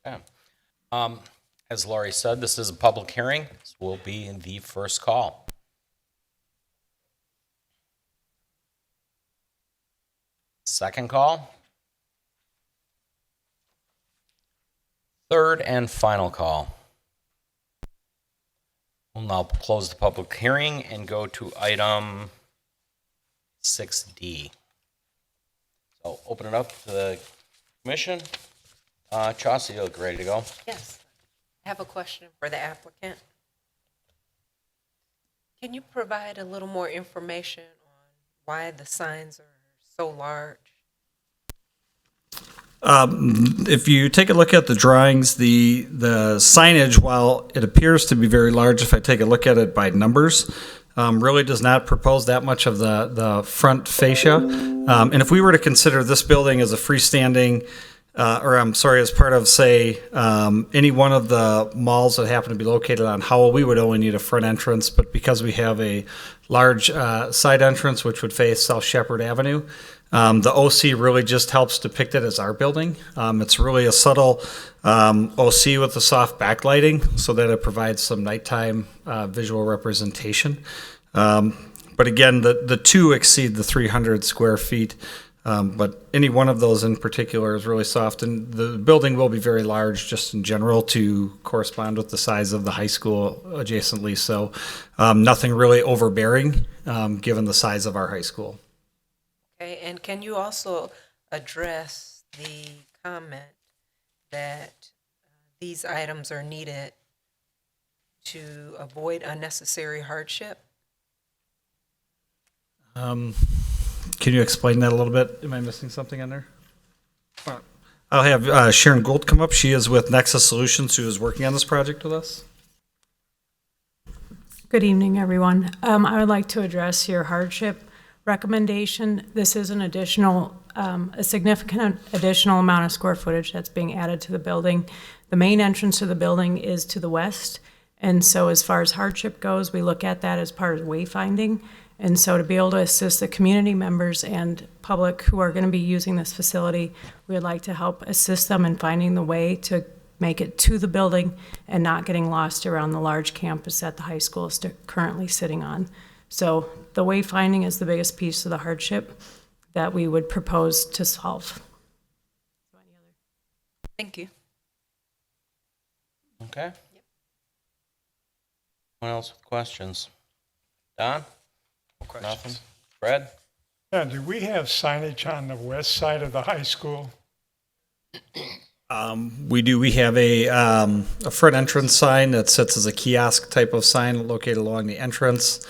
Yeah. As Laurie said, this is a public hearing. This will be the first call. Second call. Third and final call. We'll now close the public hearing and go to item 6D. So open it up to the commission. Chauncey, you look ready to go. Yes. I have a question for the applicant. Can you provide a little more information on why the signs are so large? If you take a look at the drawings, the signage, while it appears to be very large, if I take a look at it by numbers, really does not propose that much of the front fascia. And if we were to consider this building as a freestanding, as part of, say, any one of the malls that happen to be located on Howell, we would only need a front entrance. But because we have a large side entrance, which would face South Shepherd Avenue, the OC really just helps depict it as our building. It's really a subtle OC with a soft backlighting so that it provides some nighttime visual representation. But again, the two exceed the 300 square feet. But any one of those in particular is really soft, and the building will be very large just in general to correspond with the size of the high school adjacently. So nothing really overbearing given the size of our high school. Okay, and can you also address the comment that these items are needed to avoid unnecessary hardship? Can you explain that a little bit? Am I missing something on there? I'll have Sharon Gould come up. She is with Nexus Solutions, who is working on this project with us. Good evening, everyone. I would like to address your hardship recommendation. This is an additional, a significant additional amount of square footage that's being added to the building. The main entrance to the building is to the west, and so as far as hardship goes, we look at that as part of wayfinding. And so to be able to assist the community members and public who are going to be using this facility, we would like to help assist them in finding the way to make it to the building and not getting lost around the large campus that the high school is currently sitting on. So the wayfinding is the biggest piece of the hardship that we would propose to solve. Thank you. Okay. Anyone else with questions? Don? Nothing? Fred? Yeah, do we have signage on the west side of the high school? We do. We have a front entrance sign that sits as a kiosk type of sign located along the entrance.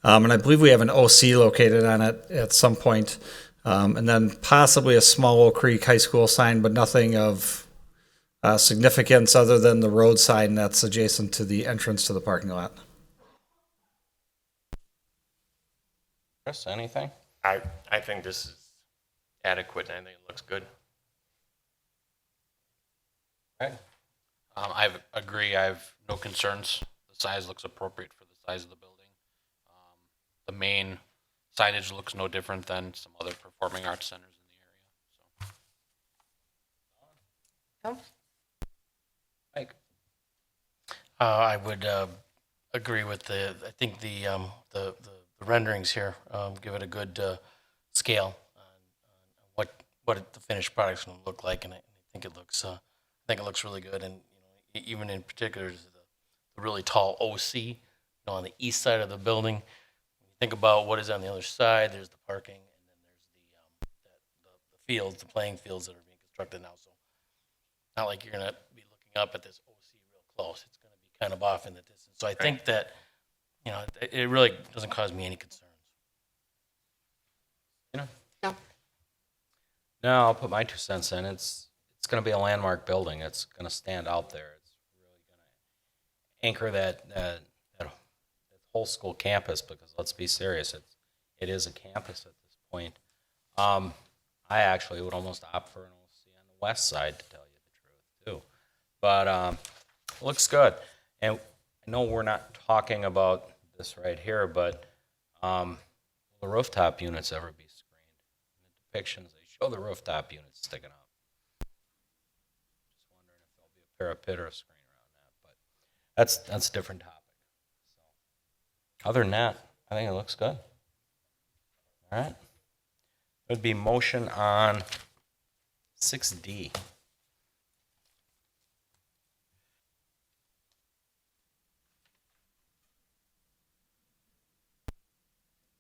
And I believe we have an OC located on it at some point. And then possibly a small Oak Creek High School sign, but nothing of significance other than the road sign that's adjacent to the entrance to the parking lot. Chris, anything? I think this is adequate, and I think it looks good. Greg? I agree. I have no concerns. The size looks appropriate for the size of the building. The main signage looks no different than some other performing arts centers in the area. So. Mike? I would agree with I think the renderings here give it a good scale on what the finished product's going to look like, and I think it looks really good. And even in particular, the really tall OC on the east side of the building. When you think about what is on the other side, there's the parking, and then there's the fields, the playing fields that are being constructed now. So not like you're going to be looking up at this OC real close. It's going to be kind of off in the distance. So I think that it really doesn't cause me any concerns. No, I'll put my 2 cents in. It's going to be a landmark building. It's going to stand out there. It's really going to anchor that whole school campus, because let's be serious, it is a campus at this point. I actually would almost opt for an OC on the west side, to tell you the truth, too. But it looks good. And I know we're not talking about this right here, but will the rooftop units ever be screened? In the depictions, they show the rooftop units sticking up. Just wondering if there'll be a parapet or a screen around that, but that's a different topic. So, other than that, I think it looks good. All right. There'd be motion on 6D.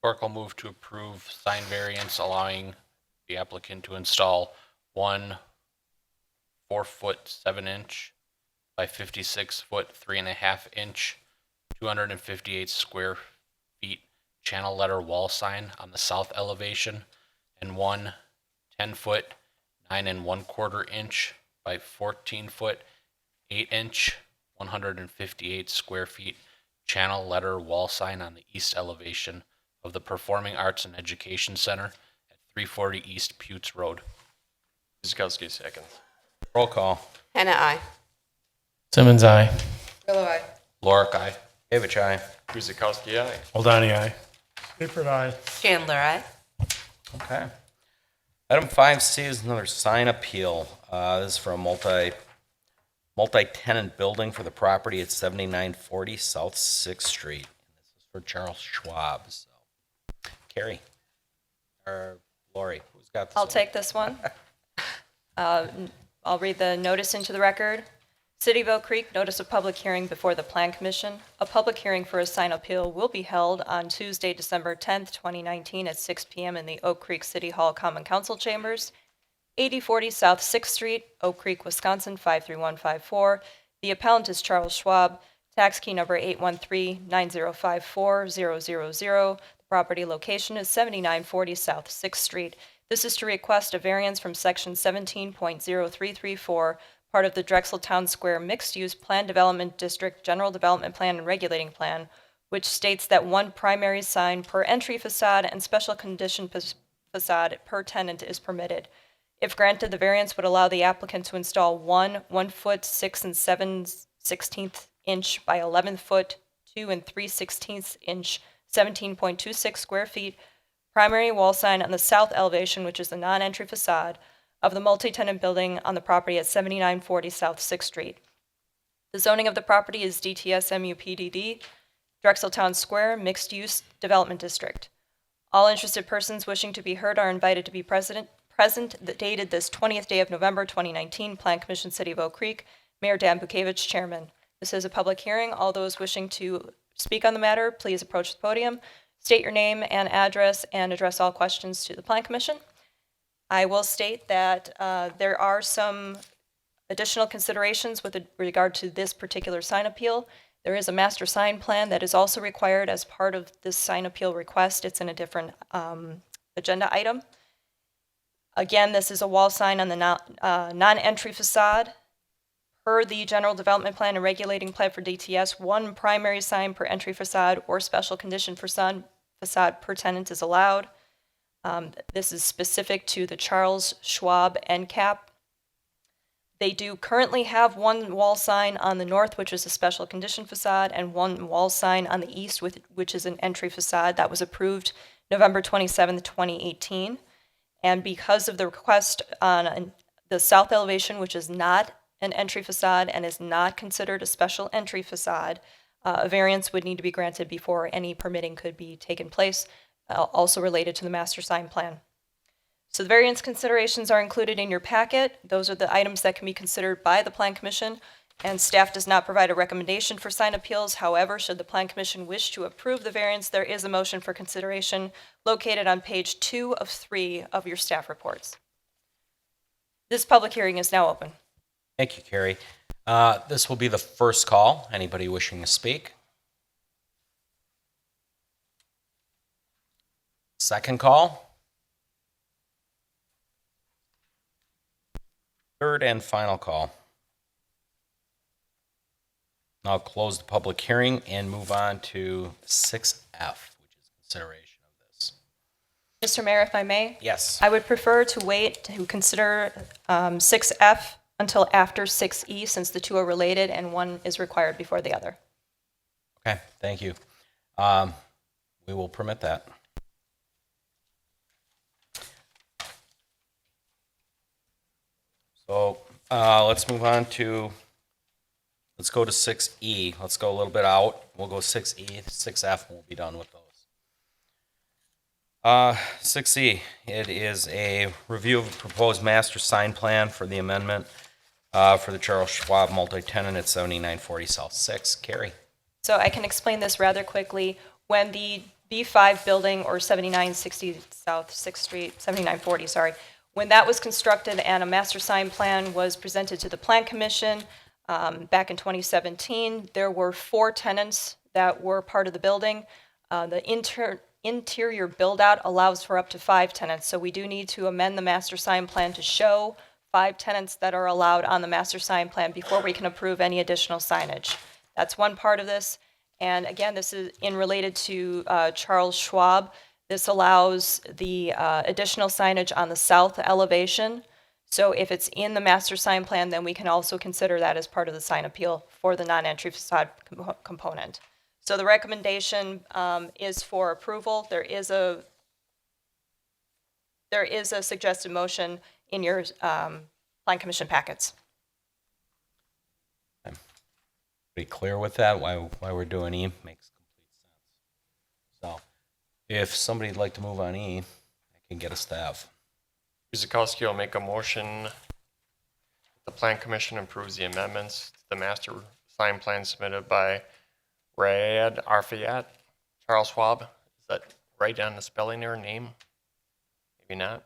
Oracle move to approve sign variance allowing the applicant to install one 4-foot 7-inch by 56-foot 3.5-inch 258 square feet channel letter wall sign on the south elevation, and one 10-foot 9 1/4 inch by 14-foot 8-inch 158 square feet channel letter wall sign on the east elevation of the Performing Arts and Education Center at 340 East Putes Road. Guzekowski, seconds. Roll call. Hannah, aye. Simmons, aye. Bill, aye. Lorick, aye. David, aye. Guzekowski, aye. Oldani, aye. Keep eye. Chandler, aye. Okay. Item 5C is another sign appeal. This is for a multi-tenant building for the property at 7940 South 6th Street. And this is for Charles Schwab. So, Carrie or Lori, who's got this I'll one? take this one. I'll read the notice into the record. City of Oak Creek, notice of public hearing before the Plan Commission. A public hearing for a sign appeal will be held on Tuesday, December 10th, 2019 at 6 p.m. in the Oak Creek City Hall Common Council Chambers, 8040 South 6th Street, Oak Creek, Wisconsin 53154. The appellant is Charles Schwab, tax key number 813-9054-000. The property location is 7940 South 6th Street. This is to request a variance from section 17.0334, part of the Drexel Town Square Mixed-Use Plan Development District General Development Plan and Regulating Plan, which states that one primary sign per entry facade and special condition facade per tenant is permitted. If granted, the variance would allow the applicant to install one 1-foot 6 7/16 inch by 11-foot 2 3/16 inch 17.26 square feet primary wall sign on the south elevation, which is the non-entry facade of the multi-tenant building on the property at 7940 South 6th Street. The zoning of the property is DTS MUPDD, Drexel Town Square Mixed Use Development District. All interested persons wishing to be heard are invited to be present dated this 20th day of November 2019, Plan Commission, City of Oak Creek, Mayor Dan Bukevich, Chairman. This is a public hearing. All those wishing to speak on the matter, please approach the podium, state your name and address, and address all questions to the Plan Commission. I will state that there are some additional considerations with regard to this particular sign appeal. There is a master sign plan that is also required as part of this sign appeal request. It's in a different agenda item. Again, this is a wall sign on the non-entry facade. Per the general development plan and regulating plan for DTS, one primary sign per entry facade or special condition for facade per tenant is allowed. This is specific to the Charles Schwab end cap. They do currently have one wall sign on the north, which is a special condition facade, and one wall sign on the east, which is an entry facade. That was approved November 27th, 2018. And because of the request on the south elevation, which is not an entry facade and is not considered a special entry facade, a variance would need to be granted before any permitting could be taken place, also related to the master sign plan. So the variance considerations are included in your packet. Those are the items that can be considered by the Plan Commission, and staff does not provide a recommendation for sign appeals. However, should the Plan Commission wish to approve the variance, there is a motion for consideration located on page 2 of 3 of your staff reports. This public hearing is now open. Thank you, Carrie. This will be the first call. Anybody wishing to speak? Second call? Third and final call. I'll close the public hearing and move on to 6F, which is consideration of this. Mr. Mayor, if I may? Yes. I would prefer to wait to consider 6F until after 6E, since the two are related and one is required before the other. Okay, thank you. We will permit that. So let's move on to, let's go to 6E. Let's go a little bit out. We'll go 6E, 6F, and we'll be done with those. 6E, it is a review of a proposed master sign plan for the amendment for the Charles Schwab multi-tenant at 7940 South 6. Carrie? So I can explain this rather quickly. When the B5 building, or 7960 South 6th Street, 7940, sorry, when that was constructed and a master sign plan was presented to the Plan Commission back in 2017, there were 4 tenants that were part of the building. The interior build-out allows for up to 5 tenants, so we do need to amend the master sign plan to show 5 tenants that are allowed on the master sign plan before we can approve any additional signage. That's one part of this. And again, this is related to Charles Schwab. This allows the additional signage on the south elevation. So if it's in the master sign plan, then we can also consider that as part of the sign appeal for the non-entry facade component. So the recommendation is for approval. There is a suggested motion in your Plan Commission packets. Pretty clear with that, why we're doing E makes complete sense. So if somebody'd like to move on E, I can get a staff. Guzikowski will make a motion. The Plan Commission approves the amendments to the master sign plan submitted by Rayad Arfayat, Charles Schwab. Is that right on the spelling there, name? Maybe not.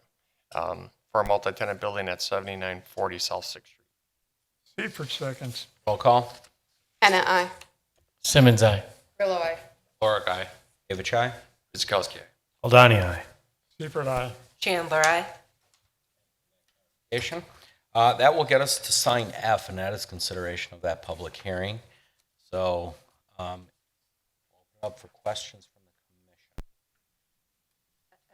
For a multi-tenant building at 7940 South 6th Street. Seifert seconds. Roll call. Anna, I. Simmons, aye. Grillo, aye. Laura Guy. David Chai? Guzikowski. Aldani, aye. Seifert, aye. Chandler, aye. That will get us to sign F, and that is consideration of that public hearing. So, open up for questions from the commission.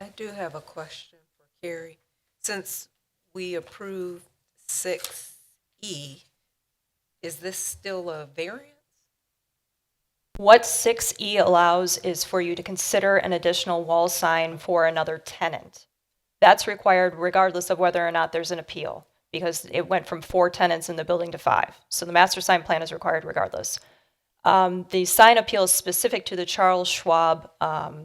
I do have a question for Carrie. Since we approved 6E, is this still a variance? What 6E allows is for you to consider an additional wall sign for another tenant. That's required regardless of whether or not there's an appeal, because it went from 4 tenants in the building to 5. So the master sign plan is required regardless. The sign appeal is specific to the Charles Schwab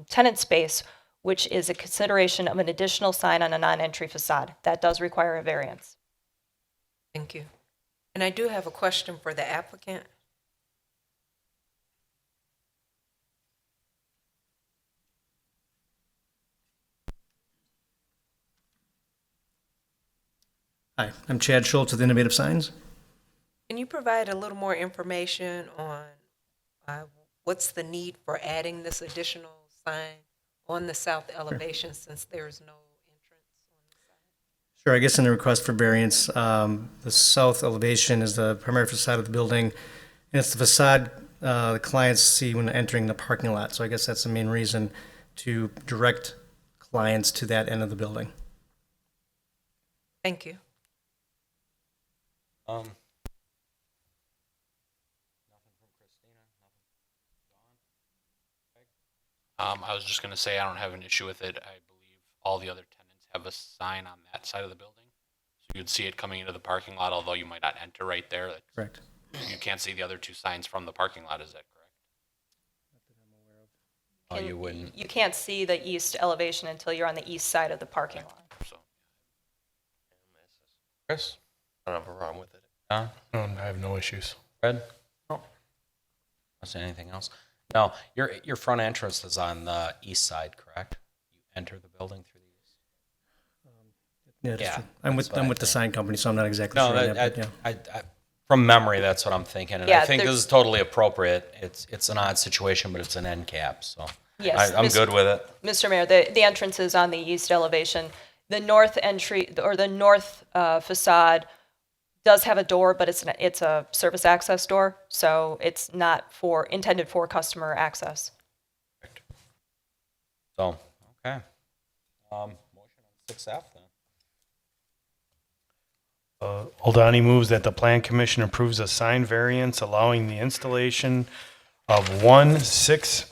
tenant space, which is a consideration of an additional sign on a non-entry facade. That does require a variance. Thank you. And I do have a question for the applicant. Hi, I'm Chad Schultz with Innovative Signs. Can you provide a little more information on what's the need for adding this additional sign on the south elevation since there's no entrance on the side? Sure, I guess in the request for variance, the south elevation is the primary facade of the building, and it's the facade the clients see when entering the parking lot. So I guess that's the main reason to direct clients to that end of the building. Thank you. Nothing from Christina, nothing. I was just going to say I don't have an issue with it. I believe all the other tenants have a sign on that side of the building. So you'd see it coming into the parking lot, although you might not enter right there. Correct. You can't see the other two signs from the parking lot, is that correct? Oh, And you wouldn't. You can't see the east elevation until you're on the east side of the parking lot. So Chris? I don't have a problem with it. Don? I have no issues. Fred? No. Want to say anything else? No, your front entrance is on the east side, correct? You enter the building through the east? Yeah, that's Yeah, true. that's what I'm I with the think. sign company, so I'm not exactly No, sure on that, that, but yeah. I, from memory, that's what I'm thinking. And Yeah, I think this there's- is totally appropriate. It's an odd situation, but it's an end cap, so Yes, I'm Miss- good with it. Mr. Mayor, the entrance is on the east elevation. The north entry, or the north facade does have a door, but it's a service access door, so it's not intended for customer access. So, okay. Motion on 6F then. Oldani moves that the Plan Commission approves a sign variance allowing the installation of 1 foot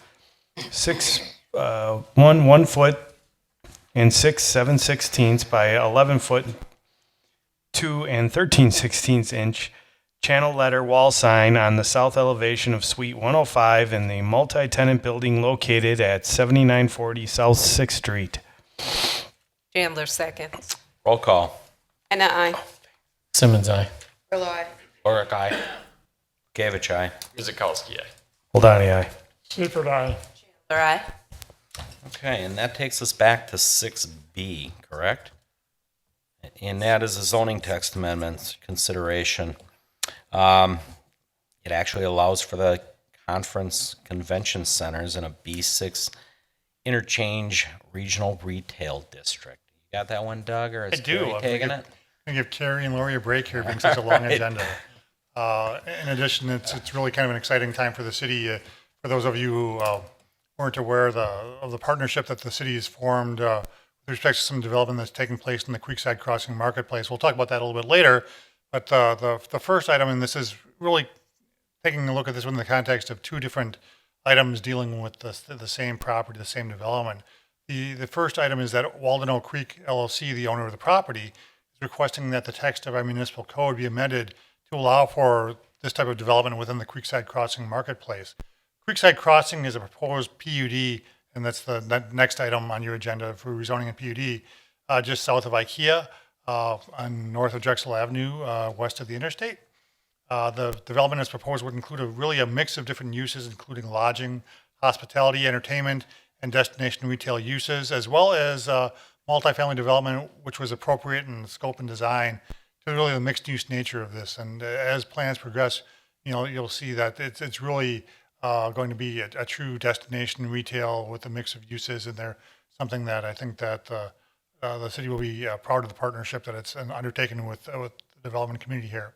and 6 7/16 by 11 foot 2 and 13/16 inch channel letter wall sign on the south elevation of Suite 105 in the multi-tenant building located at 7940 South 6th Street. Chandler seconds. Roll call. Anna, aye. Simmons, aye. Grillo, aye. Ulrich, aye. Gavich, aye. Guzekowski, aye. Oldani, aye. Seifert, aye. Chandler, aye. Okay, and that takes us back to 6B, correct? And that is a zoning text amendment consideration. It actually allows for the conference convention centers in a B6 interchange regional retail district. You got that one, Doug, or is I do. Carrie I'm taking gonna it? I'm gonna give Carrie and Lori a break here being such a long Right. agenda. In addition, it's really kind of an exciting time for the city. For those of you who weren't aware of the partnership that the city has formed with respect to some development that's taking place in the Creekside Crossing Marketplace. We'll talk about that a little bit later. But the first item, and this is really taking a look at this within the context of two different items dealing with the same property, the same development. The first item is that Walden Oak Creek LLC, the owner of the property, is requesting that the text of our municipal code be amended to allow for this type of development within the Creekside Crossing Marketplace. Creekside Crossing is a proposed PUD, and that's the next item on your agenda for rezoning a PUD, just south of IKEA, on north of Drexel Avenue, west of the interstate. The development as proposed would include a mix of different uses, including lodging, hospitality, entertainment, and destination retail uses, as well as multifamily development, which was appropriate in scope and design to really the mixed use nature of this. And as plans progress, you'll see that it's really going to be a true destination retail with a mix of uses in there. Something that I think that the city will be proud of the partnership that it's undertaken with the development community here.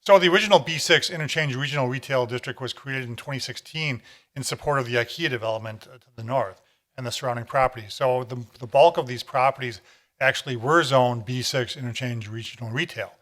So the original B6 Interchange Regional Retail District was created in 2016 in support of the IKEA development to the north and the surrounding properties. So the bulk of these properties actually were zoned B6 Interchange Regional Retail.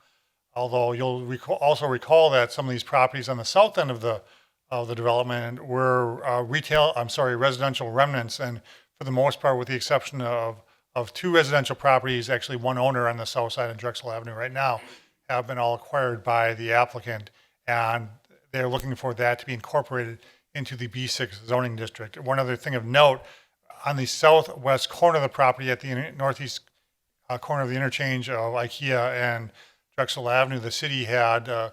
Although you'll also recall that some of these properties on the south end of the development were residential remnants, and for the most part, with the exception of two residential properties, actually one owner on the south side of Drexel Avenue right now, have been all acquired by the applicant, and they're looking for that to be incorporated into the B6 zoning district. One other thing of note, on the southwest corner of the property at the northeast corner of the interchange of IKEA and Drexel Avenue, the city had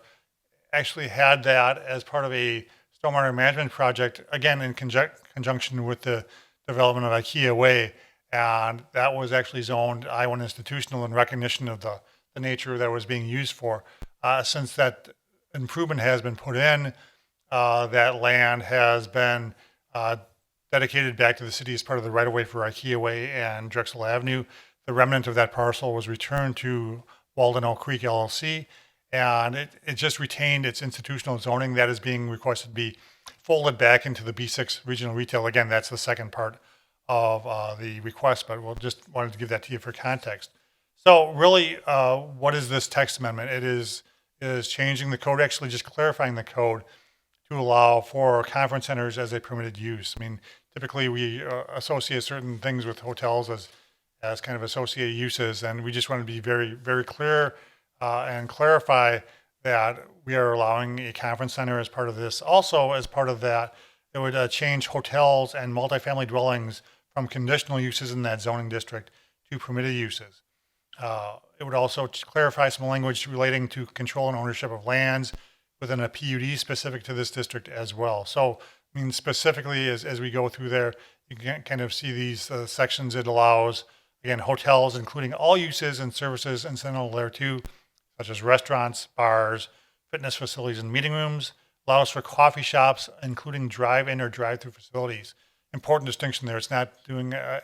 actually had that as part of a stormwater management project, again, in conjunction with the development of IKEA Way. And that was actually zoned I-1 institutional in recognition of the nature that was being used for. Since that improvement has been put in, that land has been dedicated back to the city as part of the right-of-way for IKEA Way and Drexel Avenue. The remnant of that parcel was returned to Walden Oak Creek LLC, and it just retained its institutional zoning that is being requested to be folded back into the B6 regional retail. Again, that's the second part of the request, but we'll just wanted to give that to you for context. So really, what is this text amendment? It is changing the code, actually just clarifying the code to allow for conference centers as a permitted use. I mean, typically we associate certain things with hotels as kind of associated uses, and we just want to be very, very clear and clarify that we are allowing a conference center as part of this. Also, as part of that, it would change hotels and multifamily dwellings from conditional uses in that zoning district to permitted uses. It would also clarify some language relating to control and ownership of lands within a PUD specific to this district as well. So, I mean, specifically as we go through there, you can kind of see these sections. It allows, again, hotels, including all uses and services incidental thereto, such as restaurants, bars, fitness facilities, and meeting rooms. Allows for coffee shops, including drive-in or drive-through facilities. Important distinction there. It's not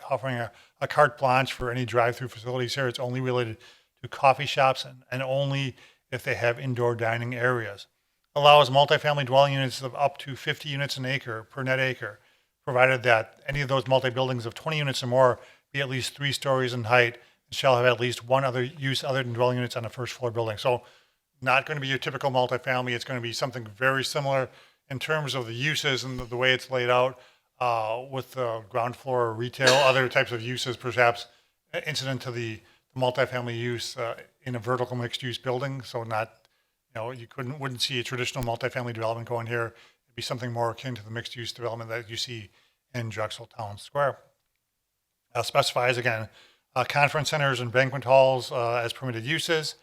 offering a carte blanche for any drive-through facilities here. It's only related to coffee shops and only if they have indoor dining areas. Allows multifamily dwelling units of up to 50 units an acre per net acre, provided that any of those multi-buildings of 20 units or more be at least 3 stories in height and shall have at least one other use other than dwelling units on a first floor building. So not going to be your typical multifamily. It's going to be something very similar in terms of the uses and the way it's laid out with the ground floor retail, other types of uses perhaps incident to the multifamily use in a vertical mixed use building. So not, you wouldn't see a traditional multifamily development going here. It'd be something more akin to the mixed use development that you see in Drexel Town Square. Specifies again, conference centers and banquet halls as permitted uses.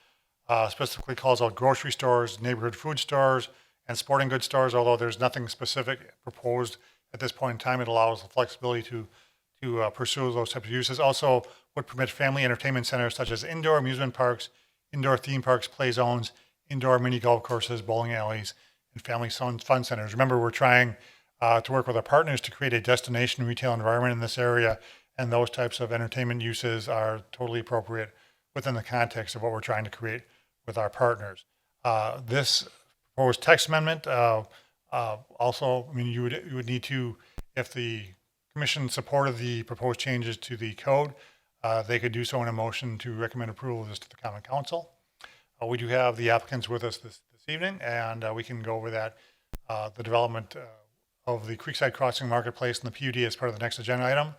Specifically calls out grocery stores, neighborhood food stores, and sporting goods stores, although there's nothing specific proposed at this point in time. It allows the flexibility to pursue those types of uses. Also would permit family entertainment centers such as indoor amusement parks, indoor theme parks, play zones, indoor mini golf courses, bowling alleys, and family fun centers. Remember, we're trying to work with our partners to create a destination retail environment in this area, and those types of entertainment uses are totally appropriate within the context of what we're trying to create with our partners. This proposed text amendment also, I mean, you would need to, if the commission supported the proposed changes to the code, they could do so in a motion to recommend approval of this to the Common Council. We do have the applicants with us this evening, and we can go over that, the development of the Creekside Crossing Marketplace and the PUD as part of the next agenda item.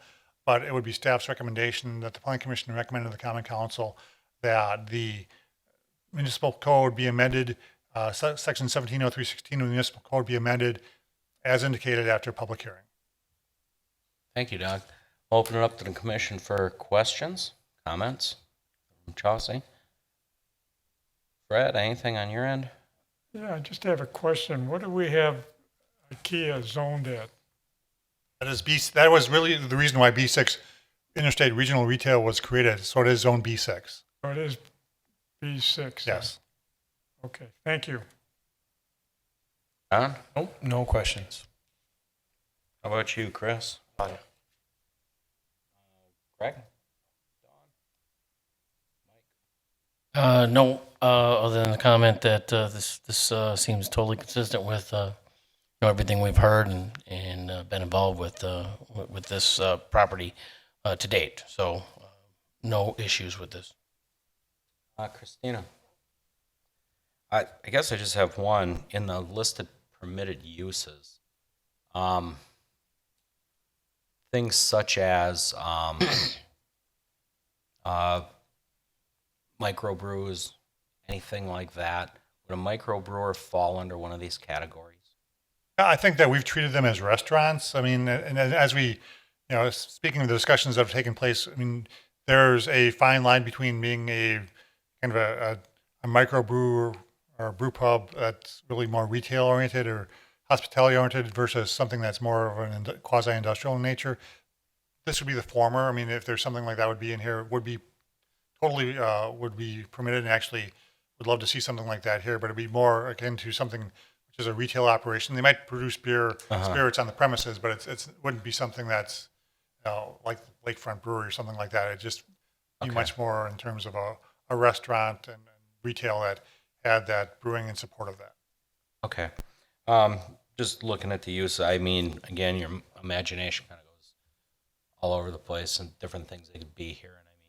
But it would be staff's recommendation that the Planning Commission recommend to the Common Council that the municipal code be amended, section 170316 of the municipal code be amended as indicated after public hearing. Thank you, Doug. I'll open it up to the commission for questions, comments from Chauncey. Fred, anything on your end? Yeah, I just have a question. What do we have IKEA zoned at? That was really the reason why B6 Interstate Regional Retail was created. So it is zone B6. So it is B6? Yes. Okay, thank you. Don? Nope, no questions. How about you, Chris? Fine. Greg? No, other than the comment that this seems totally consistent with everything we've heard and been involved with this property to date. So no issues with this. Christina? I guess I just have one. In the listed permitted uses, things such as microbrews, anything like that, would a microbrewer fall under one of these categories? I think that we've treated them as restaurants. I mean, and as we, speaking of the discussions that have taken place, I mean, there's a fine line between being a kind of a microbrewer or a brew pub that's really more retail oriented or hospitality oriented versus something that's more of an quasi-industrial in nature. This would be the former. I mean, if there's something like that would be in here, it would be totally would be permitted and actually would love to see something like that here, but it'd be more akin to something which is a retail operation. They might produce beer, spirits on the premises, but it wouldn't be something that's like Lakefront Brewery or something like that. It'd just be much more in terms of a restaurant and retail that had that brewing in support of that. Okay. Just looking at the use, I mean, again, your imagination kind of goes all over the place and different things they could be here. And I mean,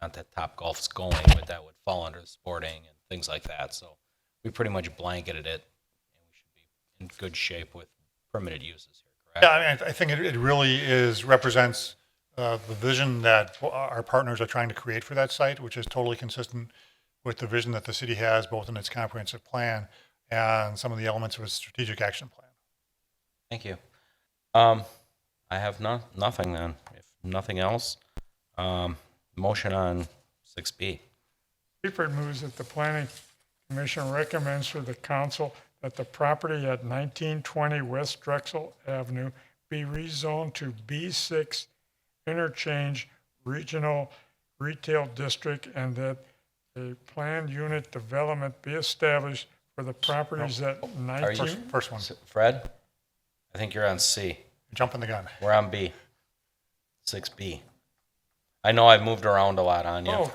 not that Top Golf's going, but that would fall under sporting and things like that. So we pretty much blanketed it, and we should be in good shape with permitted uses here, correct? Yeah, I mean, I think it really represents the vision that our partners are trying to create for that site, which is totally consistent with the vision that the city has, both in its comprehensive plan and some of the elements of its strategic action plan. Thank you. I have nothing then. If nothing else, motion on 6B. Seifert moves that the planning commission recommends to the council that the property at 1920 West Drexel Avenue be rezoned to B6 Interchange Regional Retail District, and that a planned unit development be established for the properties at 19. First one. Fred, I think you're on C. You're jumping the gun. We're on B. 6B. I know I've moved around a lot on you. Oh,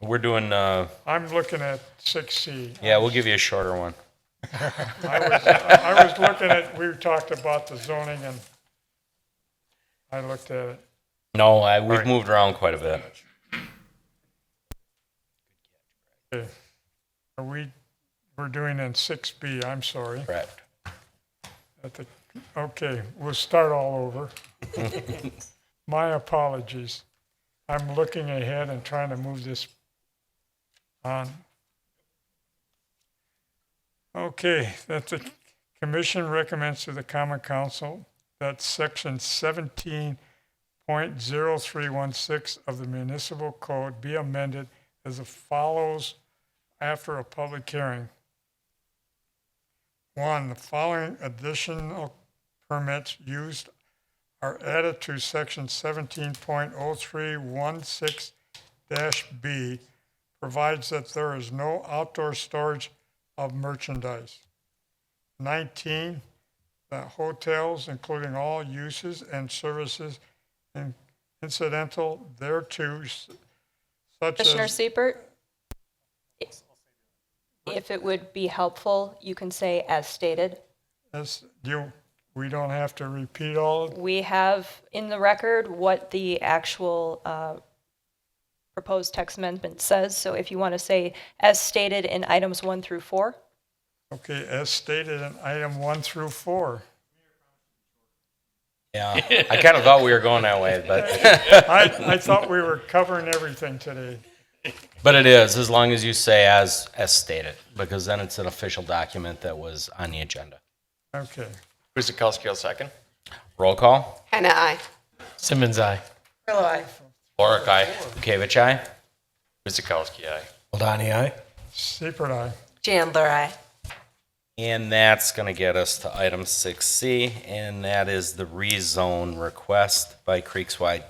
We're doing, I'm looking at 6C. yeah, we'll give you a shorter one. I was looking at, we talked about the zoning and I looked at it. No, we've moved around quite a bit. Okay. We're doing in 6B, I'm sorry. Correct. Okay, we'll start all over. My apologies. I'm looking ahead and trying to move this on. Okay, that the commission recommends to the common council that section 17.0316 of the municipal code be amended as follows after a public hearing. 1, the following additional permits used are added to section 17.0316-B, provides that there is no outdoor storage of merchandise. 19, that hotels, including all uses and services incidental thereto, such Commissioner as... Seibert? If it would be helpful, you can say as stated. We don't have to repeat all of it? We have in the record what the actual proposed text amendment says. So if you want to say as stated in items 1 through 4. Okay, as stated in item 1 through 4. Yeah, I kind of thought we were going that way, but. I thought we were covering everything today. But it is, as long as you say as stated, because then it's an official document that was on the agenda. Okay. Guzekowski will second. Roll call. Hannah, aye. Simmons, aye. Lorick, aye. Bukevich, aye. Guzekowski, aye. Ladani, aye. Seifert, aye. Chandler, aye. And that's going to get us to item 6C, and that is the rezone request by Creekside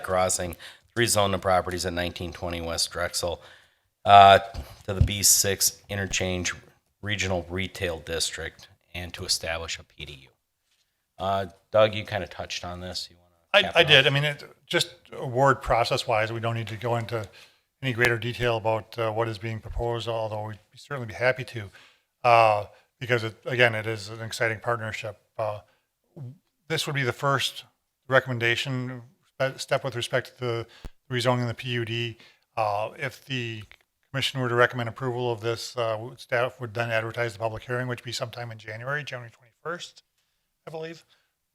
Crossing, to rezone the properties at 1920 West Drexel to the B6 Interchange Regional Retail District and to establish a PDU. Doug, you kind of touched on this. You want to? I did. I mean, just word process-wise, we don't need to go into any greater detail about what is being proposed, although we'd certainly be happy to, because, it is an exciting partnership. This would be the first recommendation step with respect to the rezoning the PUD. If the commission were to recommend approval of this, staff would then advertise the public hearing, which would be sometime in January 21st, I believe.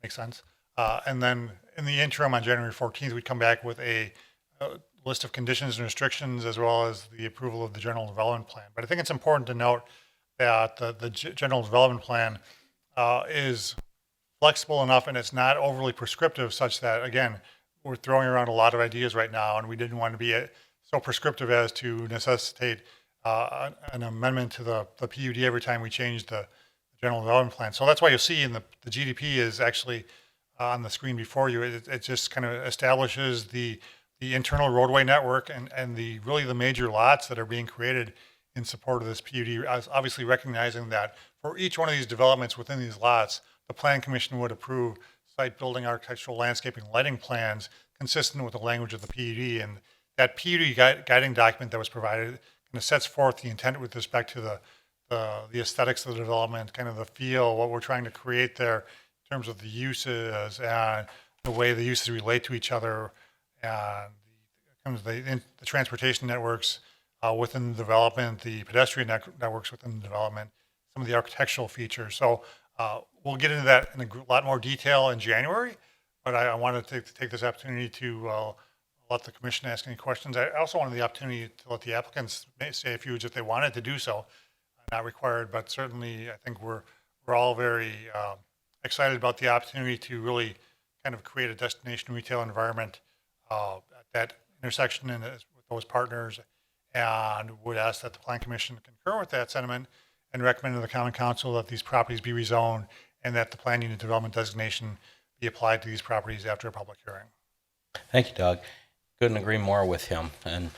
Makes sense. And then in the interim on January 14th, we'd come back with a list of conditions and restrictions as well as the approval of the general development plan. But I think it's important to note that the general development plan is flexible enough and it's not overly prescriptive such that, again, we're throwing around a lot of ideas right now and we didn't want to be so prescriptive as to necessitate an amendment to the PUD every time we change the general development plan. So that's why you'll see in the GDP is actually on the screen before you. It just kind of establishes the the internal roadway network and the really the major lots that are being created in support of this PUD, obviously recognizing that for each one of these developments within these lots, the Plan Commission would approve site building, architectural, landscaping, lighting plans consistent with the language of the PUD. And that PUD guiding document that was provided kind of sets forth the intent with respect to the aesthetics of the development, kind of the feel, what we're trying to create there in terms of the uses and the way the uses relate to each other, and the transportation networks within the development, the pedestrian networks within the development, some of the architectural features. So we'll get into that in a lot more detail in January, but I wanted to take this opportunity to let the commission ask any questions. I also wanted the opportunity to let the applicants say a few words if they wanted to do so. Not required, but certainly I think we're all very excited about the opportunity to really kind of create a destination retail environment at that intersection and with those partners, and would ask that the Plan Commission concur with that sentiment and recommend to the Common Council that these properties be rezoned and that the plan unit development designation be applied to these properties after a public hearing. Thank you, Doug. Couldn't agree more with him. And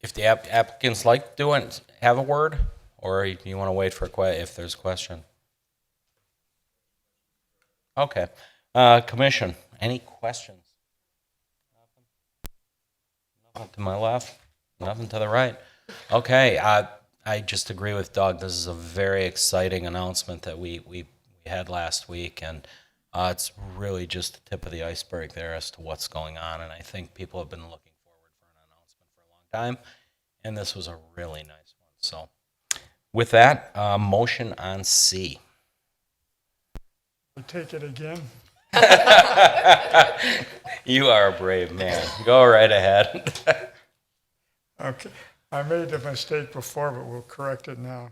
if the applicants like doing, have a word, or you want to wait for if there's a question? Okay. Commission, any questions? Nothing to my left, nothing to the right. Okay, I just agree with Doug. This is a very exciting announcement that we had last week, and it's really just the tip of the iceberg there as to what's going on. And I think people have been looking forward for an announcement for a long time, and this was a really nice one. So with that, motion on C. We take it again. You are a brave man. Go right ahead. Okay, I made the mistake before, but we'll correct it now.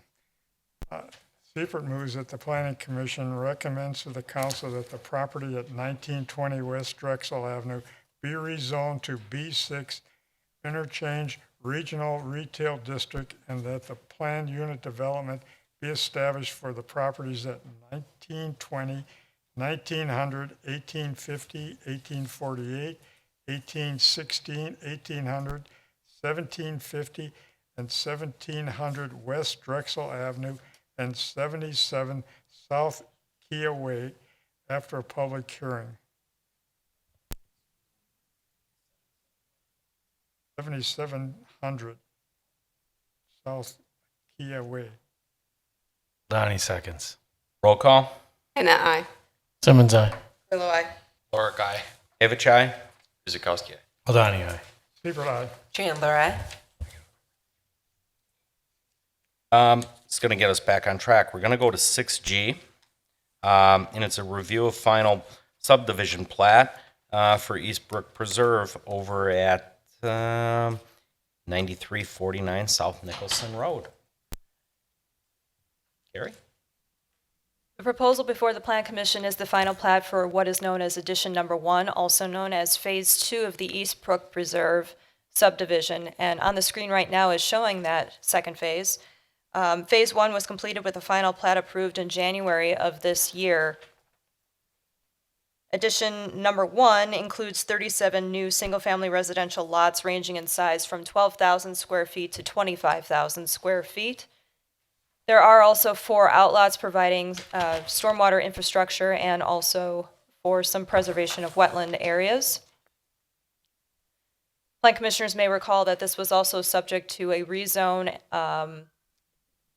Seifert moves that the Planning Commission recommends to the council that the property at 1920 West Drexel Avenue be rezoned to B6 Interchange Regional Retail District, and that the planned unit development be established for the properties at 1920, 1900, 1850, 1848, 1816, 1800, 1750, and 1700 West Drexel Avenue and 77 South Kia Way after a public hearing. 7700 South Kia Way. Donnie seconds. Roll call. Hannah, aye. Simmons, aye. Grillo, aye. Lorick, aye. David Chai. Guzikowski. Donnie, aye. Seifert, aye. Chandler, aye. It's going to get us back on track. We're going to go to 6G, and it's a review of final subdivision plat for Eastbrook Preserve over at 9349 South Nicholson Road. Gary? The proposal before the Plan Commission is the final plat for what is known as Addition Number 1, also known as Phase 2 of the Eastbrook Preserve subdivision. And on the screen right now is showing that second phase. Phase 1 was completed with a final plat approved in January of this year. Addition Number 1 includes 37 new single-family residential lots ranging in size from 12,000 square feet to 25,000 square feet. There are also 4 outlots providing stormwater infrastructure and also for some preservation of wetland areas. Plan commissioners may recall that this was also subject to a rezone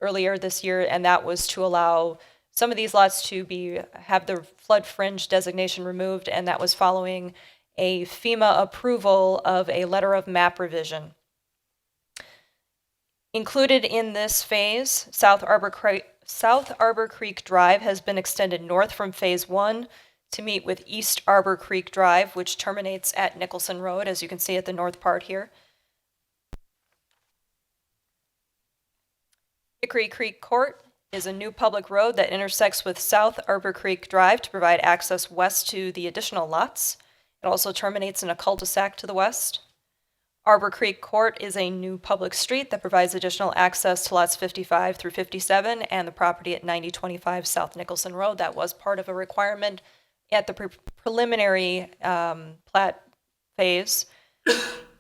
earlier this year, and that was to allow some of these lots to have the flood fringe designation removed, and that was following a FEMA approval of a letter of map revision. Included in this phase, South Arbor Creek Drive has been extended north from Phase 1 to meet with East Arbor Creek Drive, which terminates at Nicholson Road, as you can see at the north part here. Hickory Creek Court is a new public road that intersects with South Arbor Creek Drive to provide access west to the additional lots. It also terminates in a cul-de-sac to the west. Arbor Creek Court is a new public street that provides additional access to lots 55 through 57 and the property at 9025 South Nicholson Road. That was part of a requirement at the preliminary plat phase.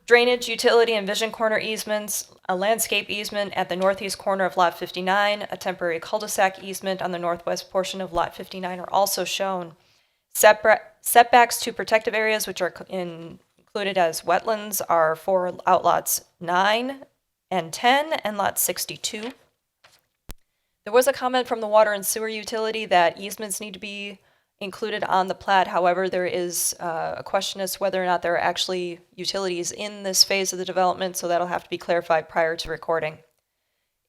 Drainage, utility, and vision corner easements, a landscape easement at the northeast corner of Lot 59, a temporary cul-de-sac easement on the northwest portion of Lot 59 are also shown. Setbacks to protective areas, which are included as wetlands, are for outlots 9 and 10 and lot 62. There was a comment from the water and sewer utility that easements need to be included on the plat. However, there is a question as to whether or not there are actually utilities in this phase of the development, so that'll have to be clarified prior to recording.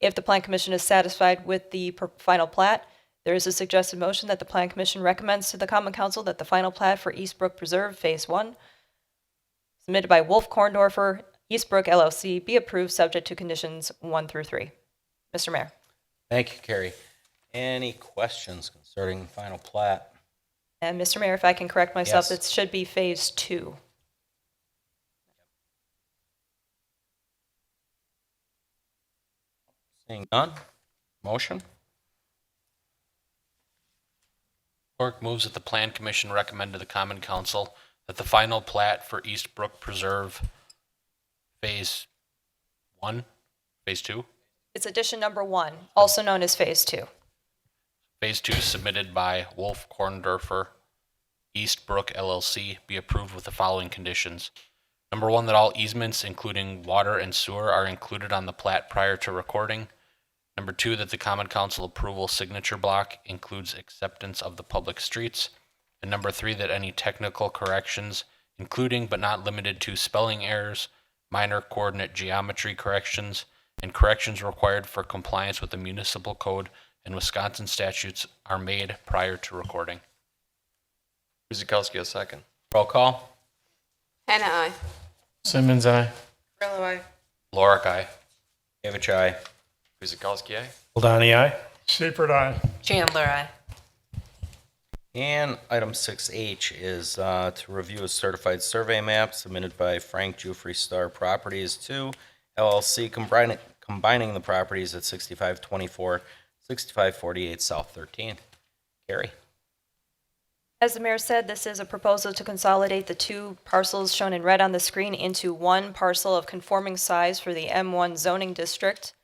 If the Plan Commission is satisfied with the final plat, there is a suggested motion that the Plan Commission recommends to the Common Council that the final plat for Eastbrook Preserve Phase 1, submitted by Wolf Korndorfer, Eastbrook LLC, be approved subject to conditions 1 through 3. Mr. Mayor. Thank you, Carrie. Any questions concerning the final plat? And Mr. Mayor, if I can correct myself, Yes. it should be Phase 2. Seeing none? Motion? Clerk moves that the Plan Commission recommend to the Common Council that the final plat for Eastbrook Preserve Phase 1, Phase 2, It's addition number 1, also known as Phase 2. Phase 2 submitted by Wolf Korndorfer, Eastbrook LLC, be approved with the following conditions. Number 1, that all easements, including water and sewer, are included on the plat prior to recording. Number 2, that the Common Council approval signature block includes acceptance of the public streets. And number 3, that any technical corrections, including but not limited to spelling errors, minor coordinate geometry corrections, and corrections required for compliance with the municipal code and Wisconsin statutes are made prior to recording. Guzekowski, a second. Roll call? Hannah, aye. Simmons, aye. Grillo, aye. Lorick, aye. David, aye. Guzekowski, aye. Ladani, aye. Seifert, aye. Chandler, aye. And item 6H is to review a certified survey map submitted by Frank Jufrey Star Properties 2 LLC, combining the properties at 6524, 6548 South 13th. Carrie? As the mayor said, this is a proposal to consolidate the 2 parcels shown in red on the screen into 1 parcel of conforming size for the M1 zoning district.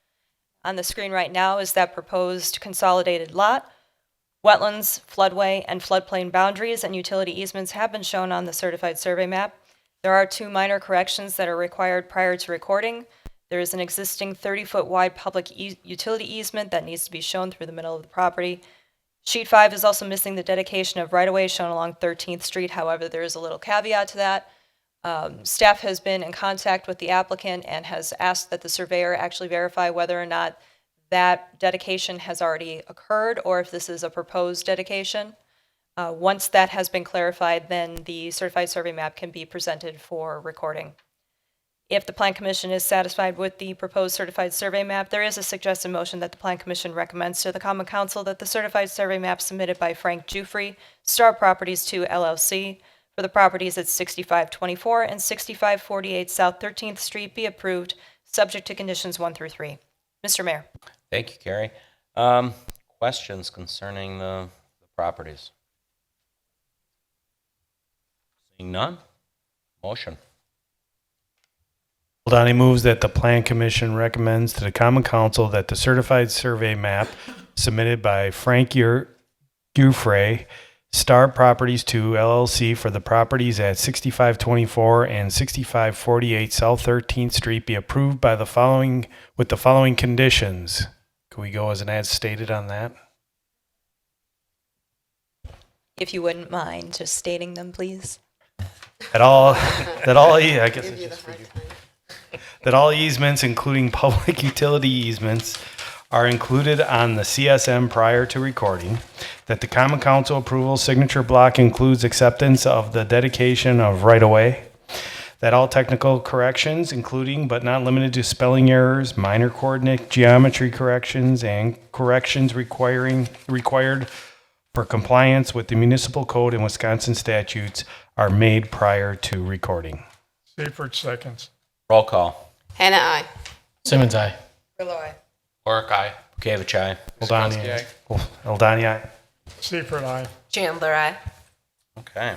On the screen right now is that proposed consolidated lot. Wetlands, floodway, and floodplain boundaries and utility easements have been shown on the certified survey map. There are 2 minor corrections that are required prior to recording. There is an existing 30-foot wide public utility easement that needs to be shown through the middle of the property. Sheet 5 is also missing the dedication of right-of-way shown along 13th Street. However, there is a little caveat to that. Staff has been in contact with the applicant and has asked that the surveyor actually verify whether or not that dedication has already occurred or if this is a proposed dedication. Once that has been clarified, then the certified survey map can be presented for recording. If the Plan Commission is satisfied with the proposed certified survey map, there is a suggested motion that the Plan Commission recommends to the Common Council that the certified survey map submitted by Frank Jufrey, Star Properties 2 LLC, for the properties at 6524 and 6548 South 13th Street be approved, subject to conditions 1 through 3. Mr. Mayor. Thank you, Carrie. Questions concerning the properties? Seeing none? Motion. Ladani moves that the Plan Commission recommends to the Common Council that the certified survey map submitted by Frank Jufrey, Star Properties 2 LLC for the properties at 6524 and 6548 South 13th Street be approved by the following with the following conditions. Can we go as an as stated on that? If you wouldn't mind just stating them, please. That all easements, including public utility easements, are included on the CSM prior to recording, that the Common Council approval signature block includes acceptance of the dedication of right-of-way, that all technical corrections, including but not limited to spelling errors, minor coordinate geometry corrections, and corrections required for compliance with the municipal code and Wisconsin statutes are made prior to recording. Seifert, seconds. Roll call. Hannah, aye. Simmons, aye. Grillo, aye. Lorick, aye. Bukavich, aye. Eldani, aye. Seifert, aye. Chandler, aye. Okay.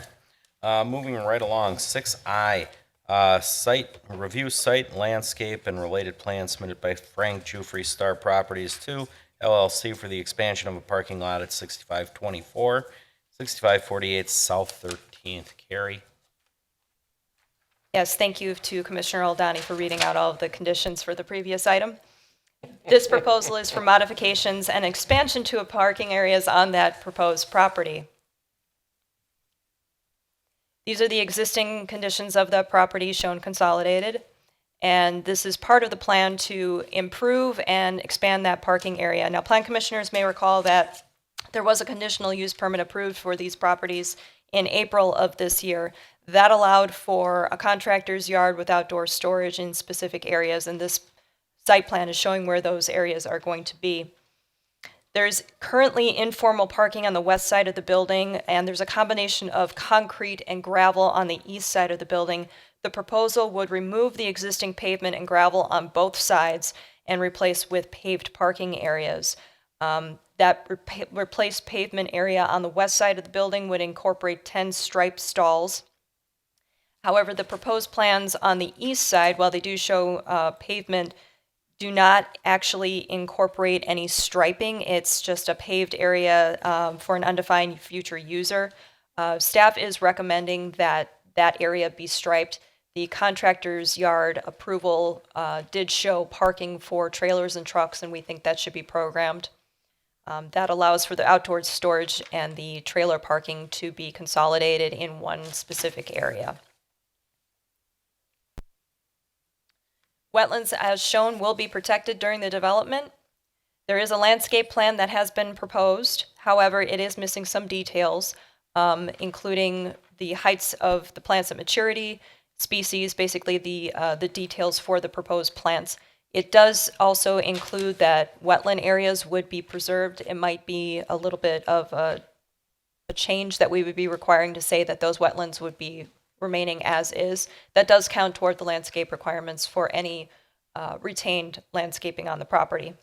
Moving right along, 6I, Review site, landscape, and related plans submitted by Frank Jufrey Star Properties 2 LLC for the expansion of a parking lot at 6524, 6548 South 13th. Carrie? Yes, thank you to Commissioner Aldani for reading out all of the conditions for the previous item. This proposal is for modifications and expansion to parking areas on that proposed property. These are the existing conditions of the property shown consolidated, and this is part of the plan to improve and expand that parking area. Now, plan commissioners may recall that there was a conditional use permit approved for these properties in April of this year. That allowed for a contractor's yard with outdoor storage in specific areas, and this site plan is showing where those areas are going to be. There's currently informal parking on the west side of the building, and there's a combination of concrete and gravel on the east side of the building. The proposal would remove the existing pavement and gravel on both sides and replace with paved parking areas. That replaced pavement area on the west side of the building would incorporate 10 striped stalls. However, the proposed plans on the east side, while they do show pavement, do not actually incorporate any striping. It's just a paved area for an undefined future user. Staff is recommending that that area be striped. The contractor's yard approval did show parking for trailers and trucks, and we think that should be programmed. That allows for the outdoor storage and the trailer parking to be consolidated in one specific area. Wetlands, as shown, will be protected during the development. There is a landscape plan that has been proposed. However, it is missing some details, including the heights of the plants at maturity, species, basically the details for the proposed plants. It does also include that wetland areas would be preserved. It might be a little bit of a change that we would be requiring to say that those wetlands would be remaining as is. That does count toward the landscape requirements for any retained landscaping on the property.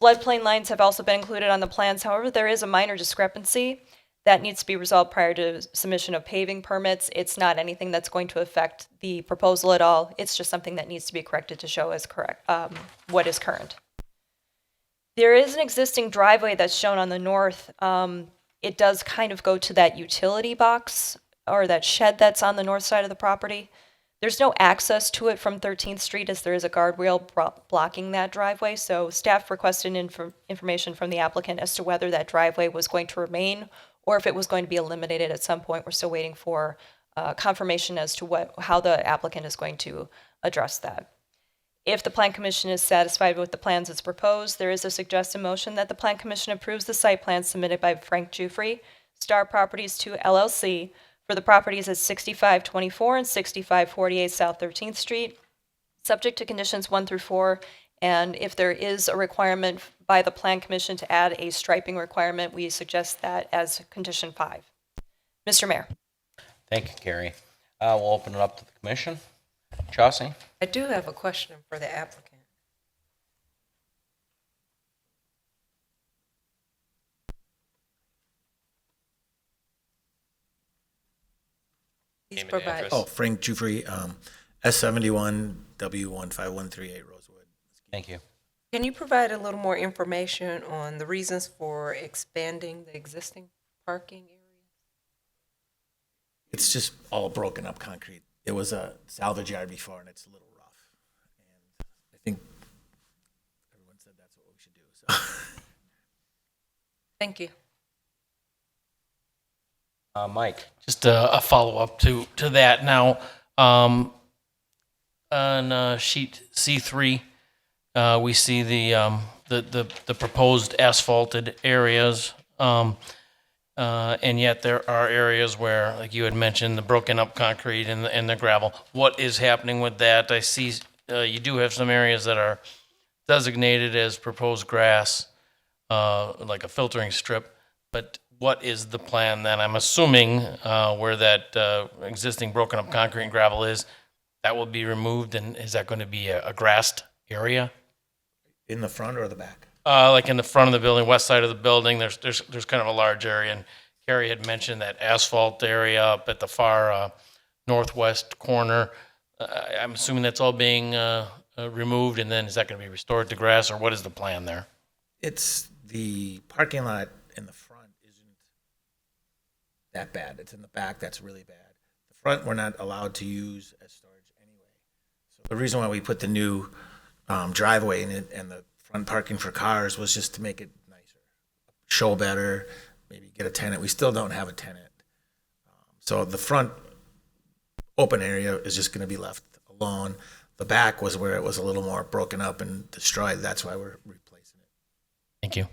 Floodplain lines have also been included on the plans. However, there is a minor discrepancy that needs to be resolved prior to submission of paving permits. It's not anything that's going to affect the proposal at all. It's just something that needs to be corrected to show as correct what is current. There is an existing driveway that's shown on the north. It does kind of go to that utility box or that shed that's on the north side of the property. There's no access to it from 13th Street as there is a guardrail blocking that driveway. So staff requested information from the applicant as to whether that driveway was going to remain or if it was going to be eliminated at some point. We're still waiting for confirmation as to how the applicant is going to address that. If the Plan Commission is satisfied with the plans as proposed, there is a suggested motion that the Plan Commission approves the site plan submitted by Frank Jufrey, Star Properties 2 LLC, for the properties at 6524 and 6548 South 13th Street, subject to conditions 1 through 4. And if there is a requirement by the Plan Commission to add a striping requirement, we suggest that as condition 5. Mr. Mayor. Thank you, Carrie. We'll open it up to the commission. Chauncey? I do have a question for the applicant. Please provide. Oh, Frank Jufrey, S71 W15138 Rosewood. Thank you. Can you provide a little more information on the reasons for expanding the existing parking area? It's just all broken up concrete. It was a salvage yard before, and it's a little rough. And I think everyone said that's what we should do. So. Thank you. Mike? Just a follow-up to that. Now, on sheet C3, we see the proposed asphalted areas, and yet there are areas where, like you had mentioned, the broken up concrete and the gravel. What is happening with that? I see you do have some areas that are designated as proposed grass, like a filtering strip, but what is the plan then? I'm assuming where that existing broken up concrete and gravel is, that will be removed, and is that going to be a grassed area? In the front or the back? Like in the front of the building, west side of the building, there's kind of a large area, and Carrie had mentioned that asphalt area up at the far northwest corner. I'm assuming that's all being removed, and then is that going to be restored to grass, or what is the plan there? It's the parking lot in the front isn't that bad. It's in the back that's really bad. The front we're not allowed to use as storage anyway. So the reason why we put the new driveway in it and the front parking for cars was just to make it nicer, show better, maybe get a tenant. We still don't have a tenant. So the front open area is just going to be left alone. The back was where it was a little more broken up and destroyed. That's why we're replacing it. Thank you.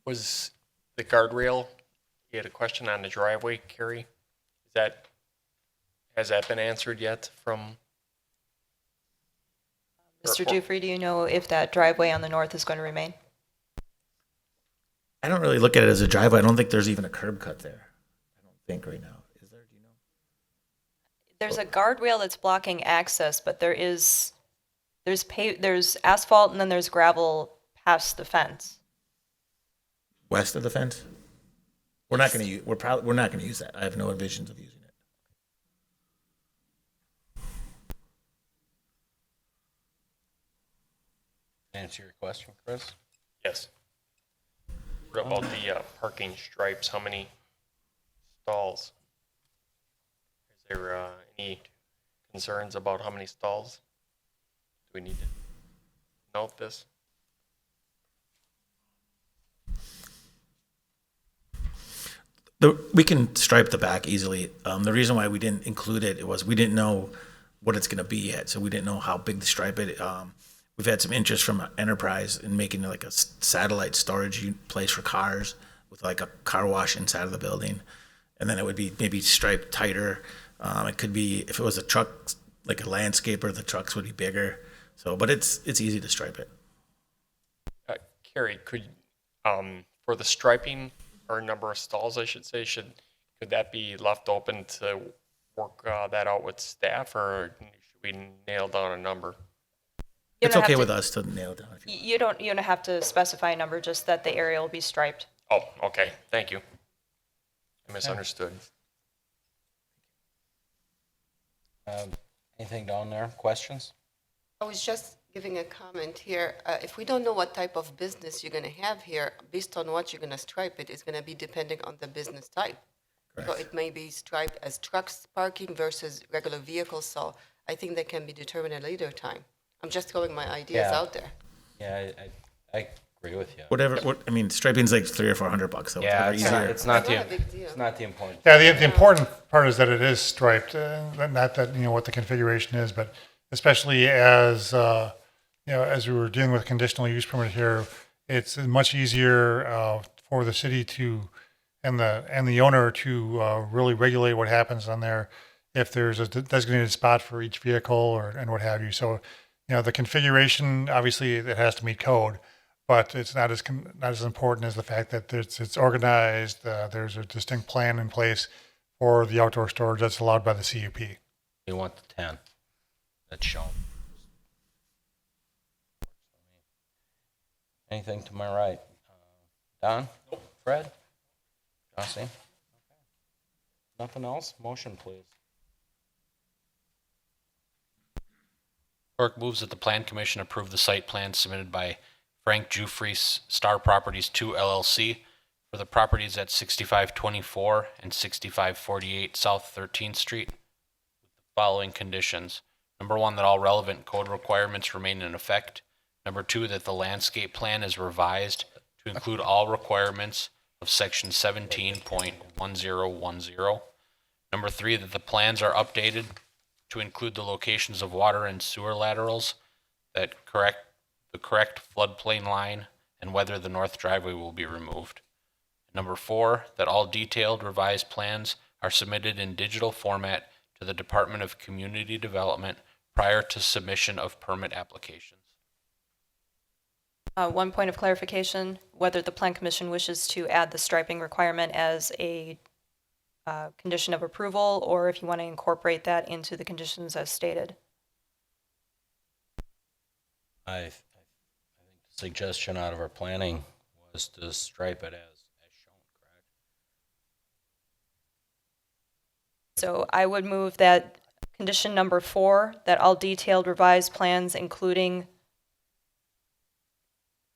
Was the guardrail, you had a question on the driveway, Carrie? Has that been answered yet from? Mr. Dufree, do you know if that driveway on the north is going to remain? I don't really look at it as a driveway. I don't think there's even a curb cut there. I don't think right now. Is there? Do you know? There's a guardrail that's blocking access, but there's asphalt and then there's gravel past the fence. West of the fence? We're not going to use. We're not going to use that. I have no visions of using it. Answer your question, Chris? Yes. What about the parking stripes? How many stalls? Is there any concerns about how many stalls? Do we need to note this? We can stripe the back easily. The reason why we didn't include it was we didn't know what it's going to be yet, so we didn't know how big to stripe it. We've had some interest from Enterprise in making like a satellite storage place for cars with like a car wash inside of the building, and then it would be maybe striped tighter. It could be if it was a truck, like a landscaper, the trucks would be bigger. So, but it's easy to stripe it. Carrie, could for the striping or number of stalls, I should say, could that be left open to work that out with staff, or should we nail down a number? It's okay with us to nail it down. If You don't have to specify a number, just that the area will be striped. Oh, okay. Thank you. I misunderstood. Anything down there? Questions? I was just giving a comment here. If we don't know what type of business you're going to have here, based on what you're going to stripe it, it's going to be depending on the business type. Correct. So it may be striped as trucks parking versus regular vehicles. So I think that can be determined at a later time. I'm just throwing my ideas Yeah. out there. Yeah, I agree with you. I mean, striping's like $300 or $400. So Yeah, it's easier. it's not Not a big deal. it's not the important. Yeah, the important part is that it is striped, not that, what the configuration is, but especially as, as we were dealing with conditional use permit here, it's much easier for the city to, and the owner to really regulate what happens on there if there's a designated spot for each vehicle and what have you. So, the configuration, obviously it has to meet code, but it's not as important as the fact that it's organized. There's a distinct plan in place for the outdoor storage that's allowed by the CUP. You want the 10 that's shown. Anything to my right? Don? Fred? Jossie? Okay. Nothing else? Motion, please. Clerk moves that the Plan Commission approve the site plan submitted by Frank Jufries, Star Properties 2 LLC for the properties at 6524 and 6548 South 13th Street with the following conditions. Number 1, that all relevant code requirements remain in effect. Number 2, that the landscape plan is revised to include all requirements of section 17.1010. Number 3, that the plans are updated to include the locations of water and sewer laterals that correct the correct floodplain line and whether the north driveway will be removed. Number 4, that all detailed revised plans are submitted in digital format to the Department of Community Development prior to submission of permit applications. One point of clarification, whether the Plan Commission wishes to add the striping requirement as a condition of approval, or if you want to incorporate that into the conditions as stated. I think the suggestion out of our planning was to stripe it as shown, correct? So I would move that condition number 4, that all detailed revised plans, including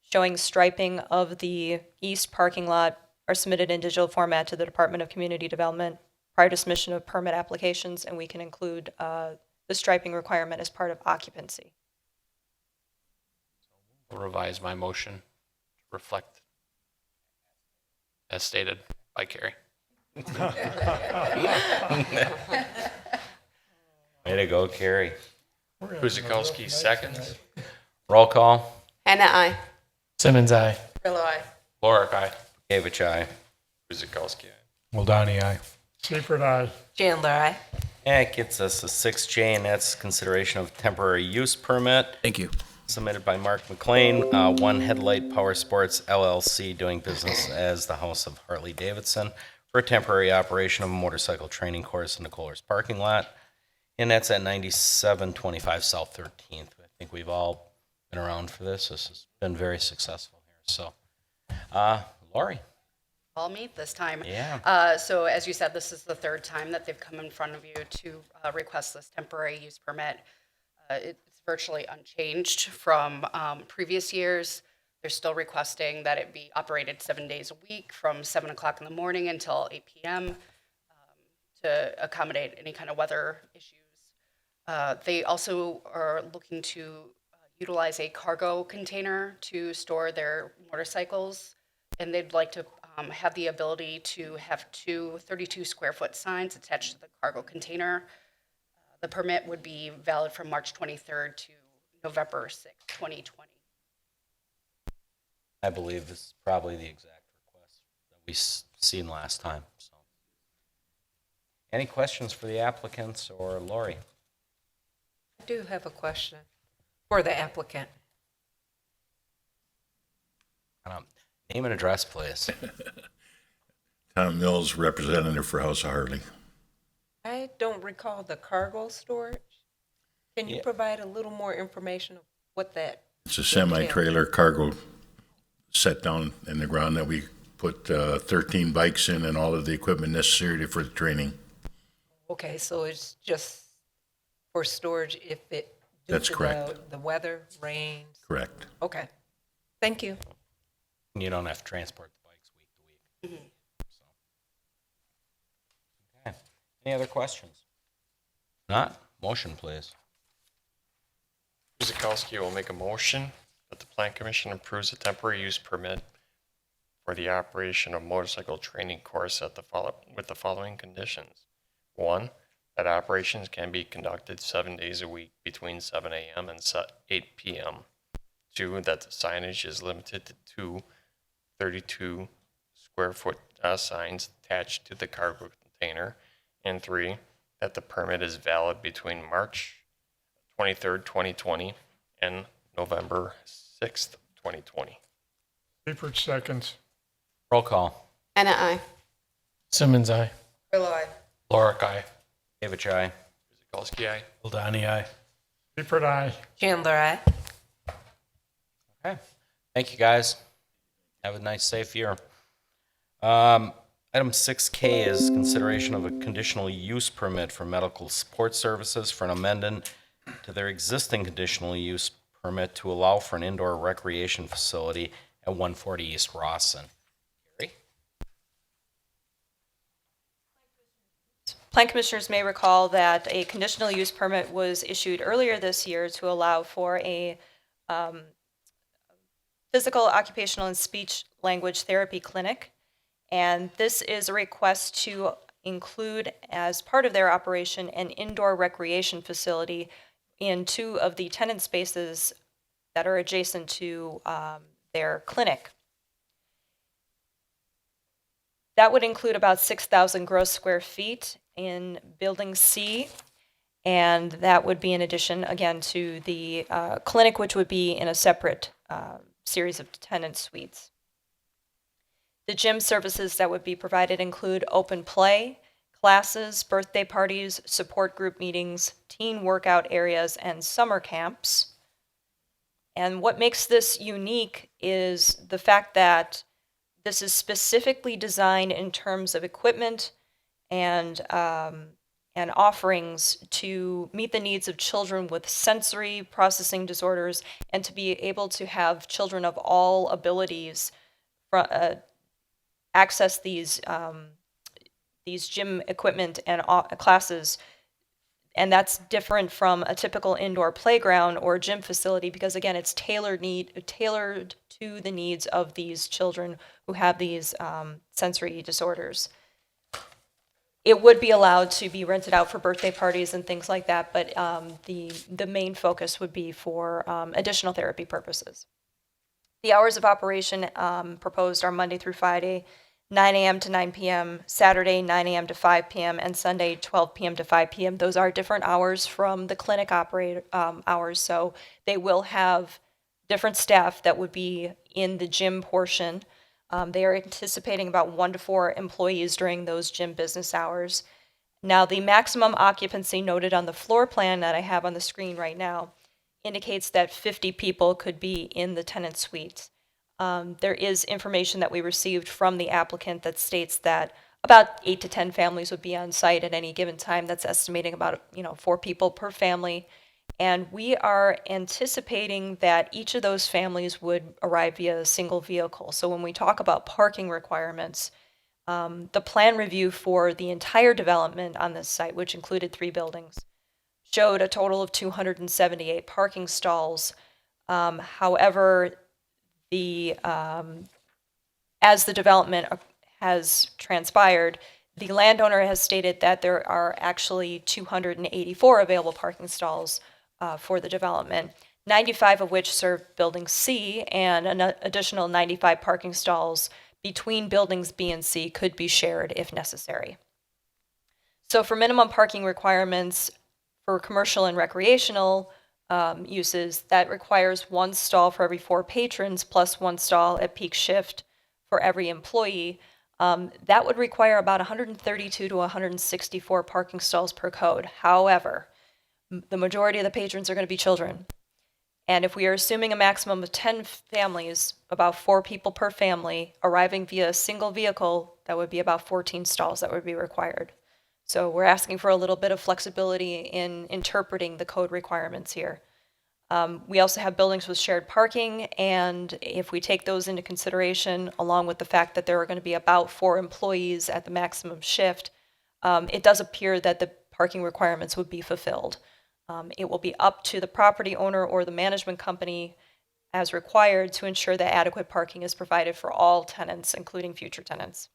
showing striping of the east parking lot, are submitted in digital format to the Department of Community Development prior to submission of permit applications, and we can include the striping requirement as part of occupancy. I'll revise my motion to reflect as stated by Carrie. Way to go, Carrie. Guzekowski seconds. Roll call. Hannah, I. Simmons, aye. Grillo, I. Lorick, aye. Gavich, aye. Guzekowski. Muldani, aye. Seifert, aye. Chandler, aye. That gets us to 6J, and that's consideration of temporary use permit. Thank you. Submitted by Mark McLean, One Headlight Power Sports LLC, doing business as the House of Harley Davidson, for a temporary operation of a motorcycle training course in the Kohler's parking lot. And that's at 9725 South 13th. I think we've all been around for this. This has been very successful here. So, Lori. All me this time. Yeah. So as you said, this is the third time that they've come in front of you to request this temporary use permit. It's virtually unchanged from previous years. They're still requesting that it be operated 7 days a week from 7 o'clock in the morning until 8 p.m. To accommodate any kind of weather issues. They also are looking to utilize a cargo container to store their motorcycles, and they'd like to have the ability to have 2 32-square-foot signs attached to the cargo container. The permit would be valid from March 23rd to November 6th, 2020. I believe this is probably the exact request that we seen last time. So, any questions for the applicants or Lori? I do have a question for the applicant. Name and address, please. Tom Mills, representative for House of Harley. I don't recall the cargo storage. Can you Yeah. provide a little more information of what that? It's a semi-trailer cargo set down in the ground that we put 13 bikes in and all of the equipment necessary for the training. Okay, so it's just for storage if it. due That's to correct. The weather, rains. Correct. Okay. Thank you. You don't have to transport the bikes week to week. So. Okay. Any other questions? Not? Motion, please. Guzekowski will make a motion that the Plan Commission approves a temporary use permit for the operation of motorcycle training course with the following conditions. 1, that operations can be conducted 7 days a week between 7 a.m. and 8 p.m. 2, that the signage is limited to 2 32-square-foot signs attached to the cargo container. And 3, that the permit is valid between March 23rd, 2020 and November 6th, 2020. Seifert, seconds. Roll call. Hannah, I. Simmons, aye. Grillo, I. Lorick, aye. Gavich, aye. Guzekowski, aye. Muldani, aye. Seifert, aye. Chandler, aye. Okay. Thank you, guys. Have a nice, safe year. Item 6K is consideration of a conditional use permit for medical support services for an amendment to their existing conditional use permit to allow for an indoor recreation facility at 140 East Rawson. Gary? Plan commissioners may recall that a conditional use permit was issued earlier this year to allow for a physical, occupational, and speech language therapy clinic. And this is a request to include, as part of their operation, an indoor recreation facility in 2 of the tenant spaces that are adjacent to their clinic. That would include about 6,000 gross square feet in Building C, and that would be in addition, again, to the clinic, which would be in a separate series of tenant suites. The gym services that would be provided include open play, classes, birthday parties, support group meetings, teen workout areas, and summer camps. And what makes this unique is the fact that this is specifically designed in terms of equipment and and offerings to meet the needs of children with sensory processing disorders and to be able to have children of all abilities access these gym equipment and classes. And that's different from a typical indoor playground or gym facility because, again, it's tailored to the needs of these children who have these sensory disorders. It would be allowed to be rented out for birthday parties and things like that, but the main focus would be for additional therapy purposes. The hours of operation proposed are Monday through Friday, 9 a.m. to 9 p.m., Saturday, 9 a.m. to 5 p.m., and Sunday, 12 p.m. to 5 p.m. Those are different hours from the clinic hours, so they will have different staff that would be in the gym portion. They are anticipating about 1 to 4 employees during those gym business hours. Now, the maximum occupancy noted on the floor plan that I have on the screen right now indicates that 50 people could be in the tenant suite. There is information that we received from the applicant that states that about 8 to 10 families would be on site at any given time. That's estimating about 4 people per family. And we are anticipating that each of those families would arrive via a single vehicle. So when we talk about parking requirements, the plan review for the entire development on this site, which included 3 buildings, showed a total of 278 parking stalls. However, as the development has transpired, the landowner has stated that there are actually 284 available parking stalls for the development, 95 of which serve Building C, and an additional 95 parking stalls between Buildings B and C could be shared if necessary. So for minimum parking requirements for commercial and recreational uses, that requires 1 stall for every 4 patrons plus 1 stall at peak shift for every employee. That would require about 132 to 164 parking stalls per code. However, the majority of the patrons are going to be children. And if we are assuming a maximum of 10 families, about 4 people per family, arriving via a single vehicle, that would be about 14 stalls that would be required. So we're asking for a little bit of flexibility in interpreting the code requirements here. We also have buildings with shared parking, and if we take those into consideration, along with the fact that there are going to be about 4 employees at the maximum shift, it does appear that the parking requirements would be fulfilled. It will be up to the property owner or the management company as required to ensure that adequate parking is provided for all tenants, including future tenants.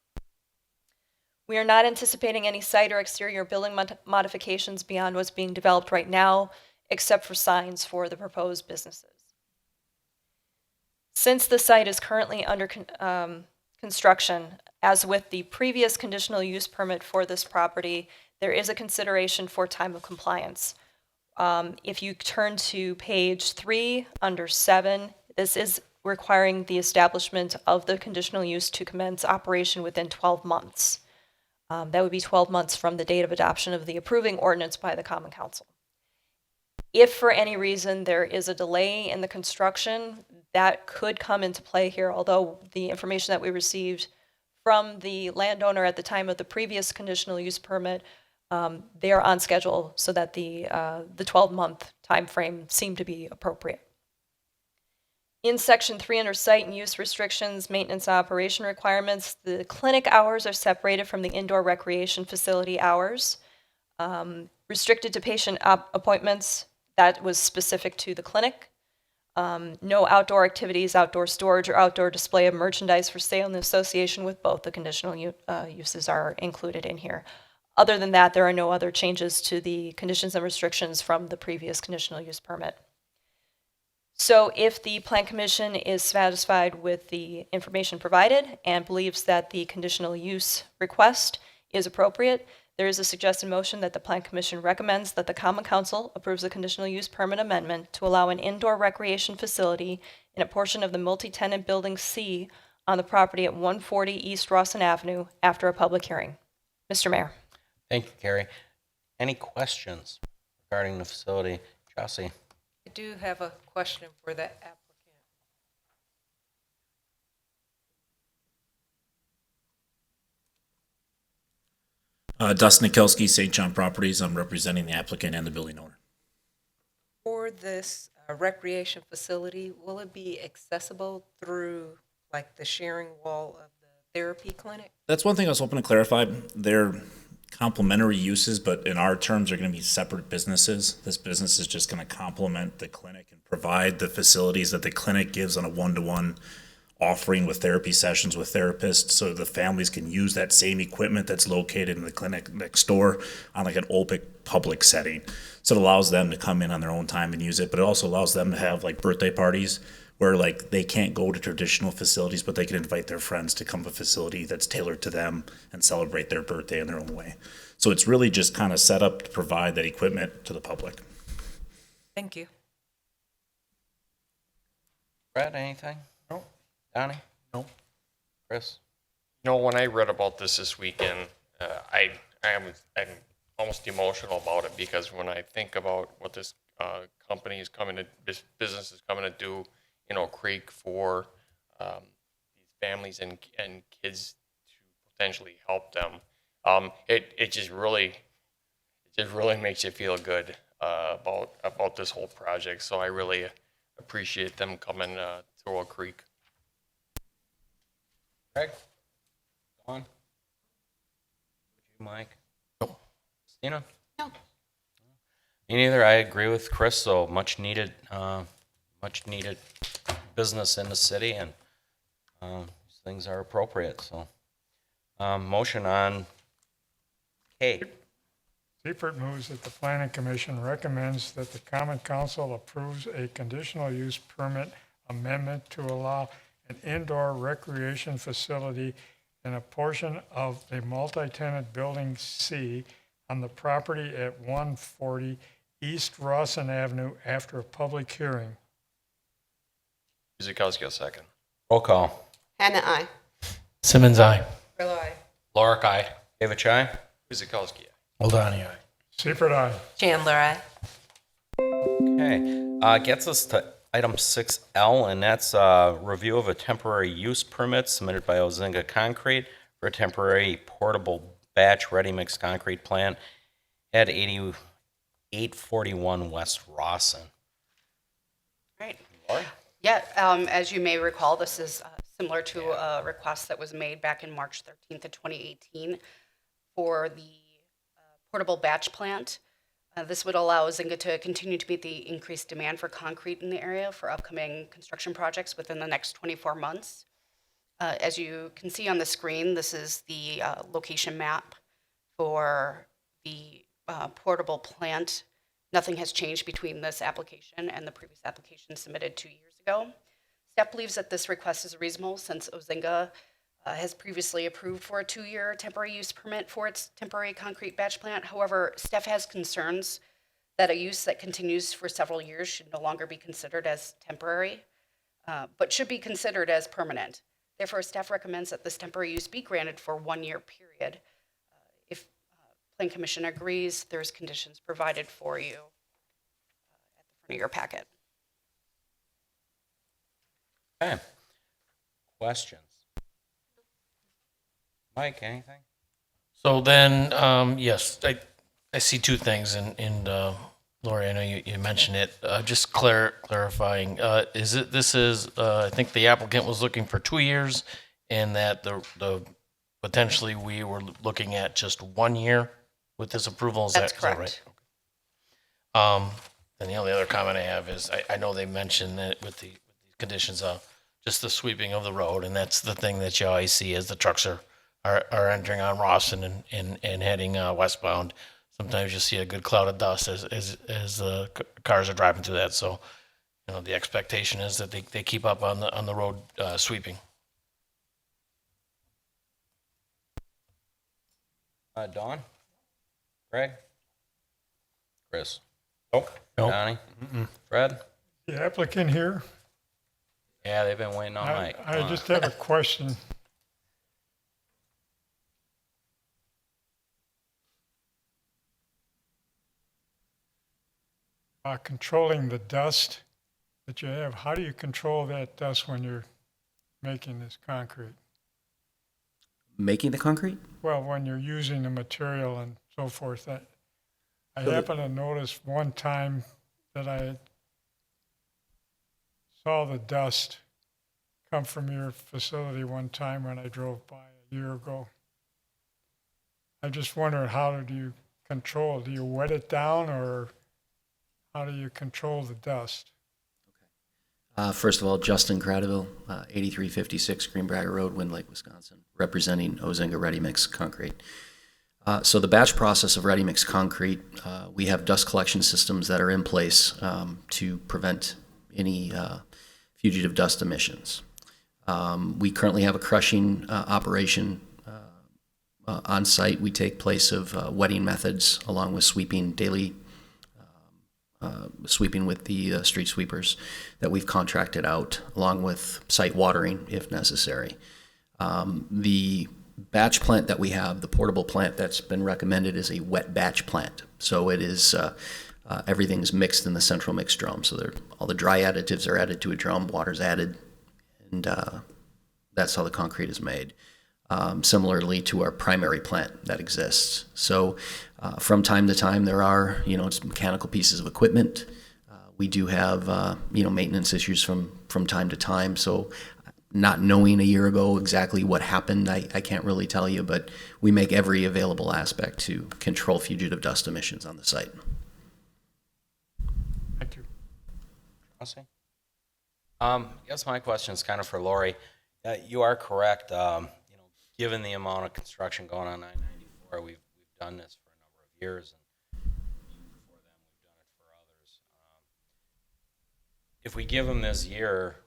We are not anticipating any site or exterior building modifications beyond what's being developed right now, except for signs for the proposed businesses. Since the site is currently under construction, as with the previous conditional use permit for this property, there is a consideration for time of compliance. If you turn to page 3 under 7, this is requiring the establishment of the conditional use to commence operation within 12 months. That would be 12 months from the date of adoption of the approving ordinance by the Common Council. If for any reason there is a delay in the construction, that could come into play here, although the information that we received from the landowner at the time of the previous conditional use permit, they are on schedule so that the 12-month time frame seemed to be appropriate. In Section 3 under Site and Use Restrictions, Maintenance and Operation Requirements, the clinic hours are separated from the indoor recreation facility hours. Restricted to patient appointments, that was specific to the clinic. No outdoor activities, outdoor storage, or outdoor display of merchandise for sale in association with both the conditional uses are included in here. Other than that, there are no other changes to the conditions and restrictions from the previous conditional use permit. So if the Plan Commission is satisfied with the information provided and believes that the conditional use request is appropriate, there is a suggested motion that the Plan Commission recommends that the Common Council approves the conditional use permit amendment to allow an indoor recreation facility in a portion of the multi-tenant Building C on the property at 140 East Rawson Avenue after a public hearing. Mr. Mayor. Thank you, Carrie. Any questions regarding the facility? Chelsea? I do have a question for the applicant. Dustin Nikelski, St. John Properties. I'm representing the applicant and the building owner. For this recreation facility, will it be accessible through like the sharing wall of the therapy clinic? That's one thing I was hoping to clarify. They're complementary uses, but in our terms, they're going to be separate businesses. This business is just going to complement the clinic and provide the facilities that the clinic gives on a one-to-one offering with therapy sessions with therapists, so the families can use that same equipment that's located in the clinic next door on like an open public setting. So it allows them to come in on their own time and use it, but it also allows them to have like birthday parties where like they can't go to traditional facilities, but they can invite their friends to come to a facility that's tailored to them and celebrate their birthday in their own way. So it's really just kind of set up to provide that equipment to the public. Thank you. Brad, anything? No. Donnie? No. Chris? You know, when I read about this weekend, I'm almost emotional about it, because when I think about what this company is coming to, this business is coming to do in Oak Creek for these families and kids to potentially help them, it just really makes you feel good about this whole project. So I really appreciate them coming to Oak Creek. Greg? Dawn? Mike? No. Stina? No. Me neither. I agree with Chris. So much needed business in the city, and these things are appropriate. So, motion on K. Seifert moves that the Planning Commission recommends that the Common Council approves a conditional use permit amendment to allow an indoor recreation facility in a portion of the multi-tenant building C on the property at 140 East Rawson Avenue after a public hearing. Guzikowski, a second. Roll call. Hannah, I. Simmons, aye. Lorick, aye. David Chai? Guzikowski, Oldani, aye. Seifert, aye. Chandler, aye. Okay, gets us to item 6L, and that's a review of a temporary use permit submitted by Ozinga Concrete for a temporary portable batch ready-mix concrete plant at 8841 West Rawson. Right. Lori? Yeah, as you may recall, this is similar to a request that was made back in March 13th of 2018 for the portable batch plant. This would allow Zynga to continue to meet the increased demand for concrete in the area for upcoming construction projects within the next 24 months. As you can see on the screen, this is the location map for the portable plant. Nothing has changed between this application and the previous application submitted 2 years ago. Staff believes that this request is reasonable since Ozinga has previously approved for a 2-year temporary use permit for its temporary concrete batch plant. However, staff has concerns that a use that continues for several years should no longer be considered as temporary, but should be considered as permanent. Therefore, staff recommends that this temporary use be granted for 1-year period. If Plan Commission agrees, there's conditions provided for you at the front of your packet. Okay. Questions? Mike, anything? So then, yes, I see two things, and Lori, I know you mentioned it. Just clarifying, this is I think the applicant was looking for 2 years, and that the potentially we were looking at just 1 year with this approval. Is That's that correct. right? And the only other comment I have is I know they mentioned that with the conditions of just the sweeping of the road, and that's the thing that you always see as the trucks are entering on Rawson and heading westbound. Sometimes you see a good cloud of dust as the cars are driving through that. So, the expectation is that they keep up on the road sweeping. Dawn? Greg? Chris? Nope. Donnie? Fred? The applicant here, Yeah, they've been waiting all night. Come I on. just have a question. Controlling the dust that you have, how do you control that dust when you're making this concrete? Making the concrete? Well, when you're using the material and so forth, I So the- happened to notice one time that I saw the dust come from your facility one time when I drove by a year ago. I just wondered, how do you control? Do you wet it down, or how do you control the dust? First of all, Justin Cradaville, 8356 Greenbrier Road, Wind Lake, Wisconsin, representing Ozinga Ready Mix Concrete. So the batch process of ready mix concrete, we have dust collection systems that are in place to prevent any fugitive dust emissions. We currently have a crushing operation on site. We take place of wetting methods along with sweeping daily sweeping with the street sweepers that we've contracted out, along with site watering if necessary. The batch plant that we have, the portable plant that's been recommended, is a wet batch plant. So it is, everything's mixed in the central mix drum. So all the dry additives are added to a drum, water's added, and that's how the concrete is made. Similarly to our primary plant that exists. So from time to time, there are, it's mechanical pieces of equipment. We do have, maintenance issues from time to time. So not knowing a year ago exactly what happened, I can't really tell you, but we make every available aspect to control fugitive dust emissions on the site. Thank you. I guess my question is kind of for Lori. You are correct. Given the amount of construction going on 994, we've done this for a number of years, and even before then, we've done it for others. If we give them this year,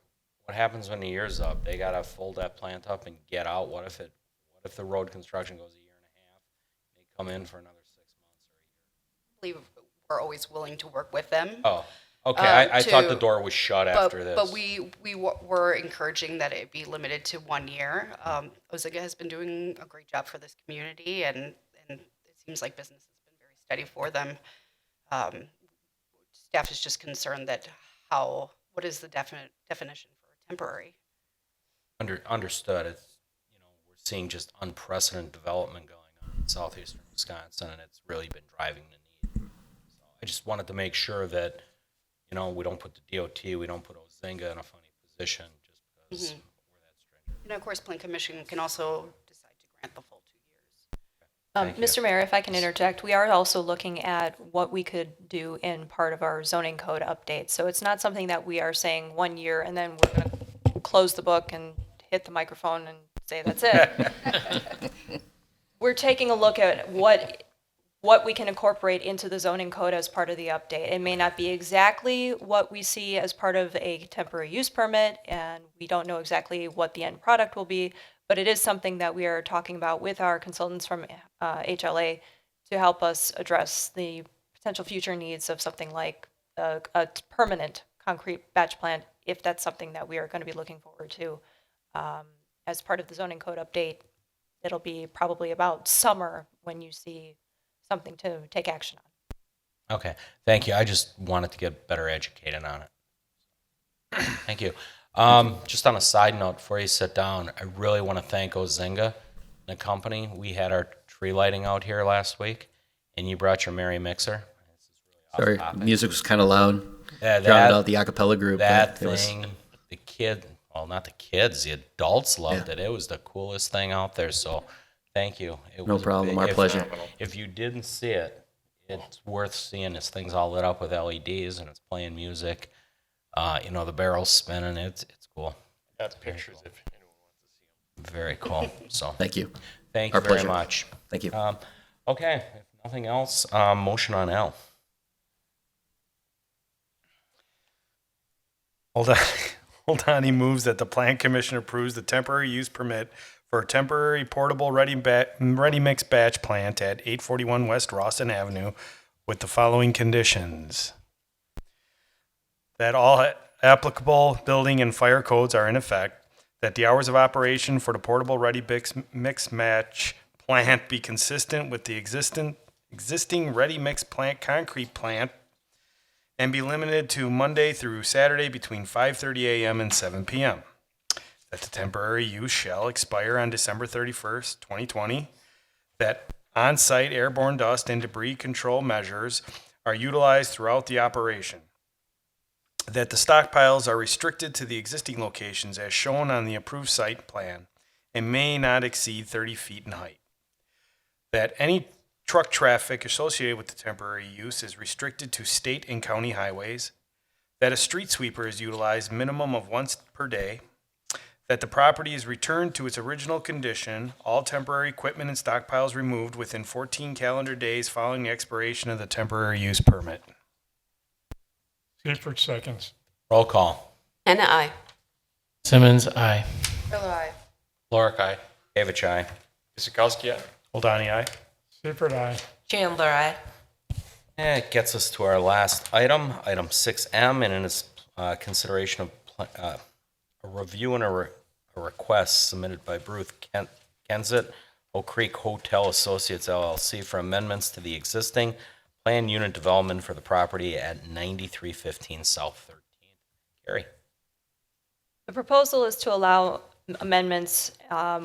what happens when the year's up? They gotta fold that plant up and get out. What if the road construction goes a year and a half? They come in for another 6 months or a year. I believe we're always willing to work with them. Oh, okay. I thought the door was shut after this. But we were encouraging that it be limited to 1 year. Ozinga has been doing a great job for this community, and it seems like business has been very steady for them. Staff is just concerned that what is the definition for temporary? Understood. It's, we're seeing just unprecedented development going on in southeastern Wisconsin, and it's really been driving the need. So I just wanted to make sure that, we don't put the DOT, we don't put Ozinga in a funny position just because we're that stringent. And of course, Plan Commission can also decide to grant the full 2 years. Mr. Mayor, if I can interject, we are also looking at what we could do in part of our zoning code update. So it's not something that we are saying 1 year and then we're going to close the book and hit the microphone and say that's it. We're taking a look at what we can incorporate into the zoning code as part of the update. It may not be exactly what we see as part of a temporary use permit, and we don't know exactly what the end product will be, but it is something that we are talking about with our consultants from HLA to help us address the potential future needs of something like a permanent concrete batch plant, if that's something that we are going to be looking forward to. As part of the zoning code update, it'll be probably about summer when you see something to take action on. Okay, thank you. I just wanted to get better educated on it. Thank you. Just on a side note, before you sit down, I really want to thank Ozinga, the company. We had our tree lighting out here last week, and you brought your Merry Mixer. This is really Sorry, off topic. music was kind of loud. Yeah, Drowned out the a cappella group. That but it was- thing, not the kids, the adults loved it. It was the coolest thing out there, so thank you. No was problem, our pleasure. If you didn't see it, it's worth seeing. This thing's all lit up with LEDs, and it's playing music. The barrel's spinning. It's cool. That's pictures if anyone wants to see them. Very cool. So Thank you. Thank Our you very pleasure. much. Thank you. Okay, if nothing else, motion on L. Hold on. Hold on. He moves that the Plan Commission approves the temporary use permit for a temporary portable ready mix batch plant at 841 West Rawson Avenue with the following conditions. That all applicable building and fire codes are in effect, that the hours of operation for the portable ready mix match plant be consistent with the existing ready mix plant concrete plant, and be limited to Monday through Saturday between 5:30 a.m. and 7 p.m. that the temporary use shall expire on December 31st, 2020, that on-site airborne dust and debris control measures are utilized throughout the operation, that the stockpiles are restricted to the existing locations as shown on the approved site plan and may not exceed 30 feet in height, that any truck traffic associated with the temporary use is restricted to state and county highways, that a street sweeper is utilized minimum of once per day, that the property is returned to its original condition, all temporary equipment and stockpiles removed within 14 calendar days following the expiration of the temporary use permit. Seifert seconds. Roll call. Anna, I. Simmons, aye. Miller, I. Lorick, aye. David, aye. Guzekowski, aye. Oldani, aye. Seifert, aye. Chandler, aye. And it gets us to our last item, item 6M, and it is consideration of a review and a request submitted by Bruce Kensett, Oak Creek Hotel Associates LLC for amendments to the existing planned unit development for the property at 9315 South 13th. Gary. The proposal is to allow amendments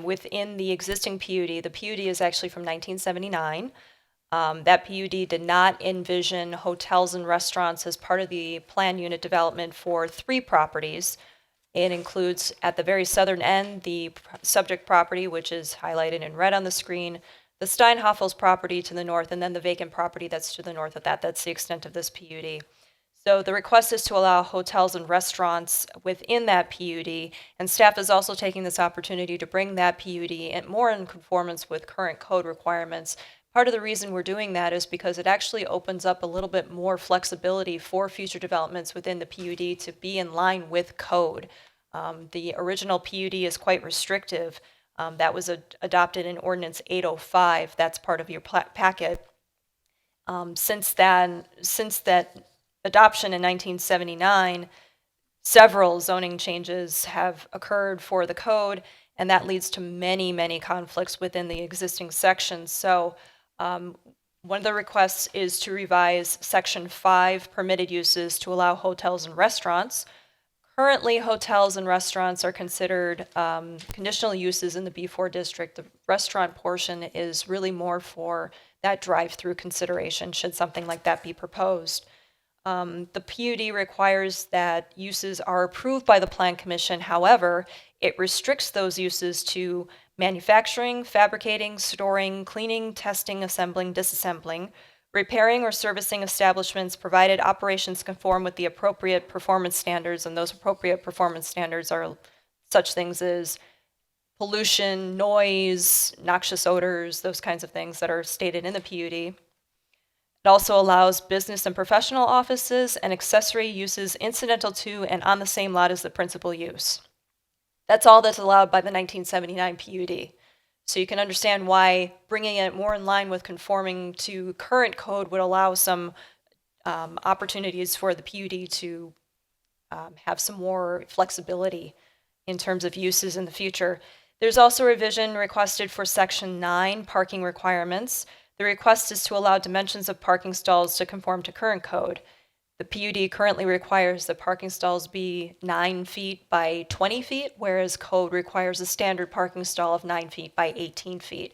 within the existing PUD. The PUD is actually from 1979. That PUD did not envision hotels and restaurants as part of the planned unit development for 3 properties. It includes, at the very southern end, the subject property, which is highlighted in red on the screen, the Steinhoffels property to the north, and then the vacant property that's to the north of that. That's the extent of this PUD. So the request is to allow hotels and restaurants within that PUD, and staff is also taking this opportunity to bring that PUD more in conformance with current code requirements. Part of the reason we're doing that is because it actually opens up a little bit more flexibility for future developments within the PUD to be in line with code. The original PUD is quite restrictive. That was adopted in Ordinance 805. That's part of your packet. Since that adoption in 1979, several zoning changes have occurred for the code, and that leads to many, many conflicts within the existing sections. So one of the requests is to revise Section 5 permitted uses to allow hotels and restaurants. Currently, hotels and restaurants are considered conditional uses in the B4 district. The restaurant portion is really more for that drive-through consideration, should something like that be proposed. The PUD requires that uses are approved by the Plan Commission. However, it restricts those uses to manufacturing, fabricating, storing, cleaning, testing, assembling, disassembling, repairing or servicing establishments, provided operations conform with the appropriate performance standards, and those appropriate performance standards are such things as pollution, noise, noxious odors, those kinds of things that are stated in the PUD. It also allows business and professional offices and accessory uses incidental to and on the same lot as the principal use. That's all that's allowed by the 1979 PUD. So you can understand why bringing it more in line with conforming to current code would allow some opportunities for the PUD to have some more flexibility in terms of uses in the future. There's also a revision requested for Section 9, parking requirements. The request is to allow dimensions of parking stalls to conform to current code. The PUD currently requires that parking stalls be 9 feet by 20 feet, whereas code requires a standard parking stall of 9 feet by 18 feet.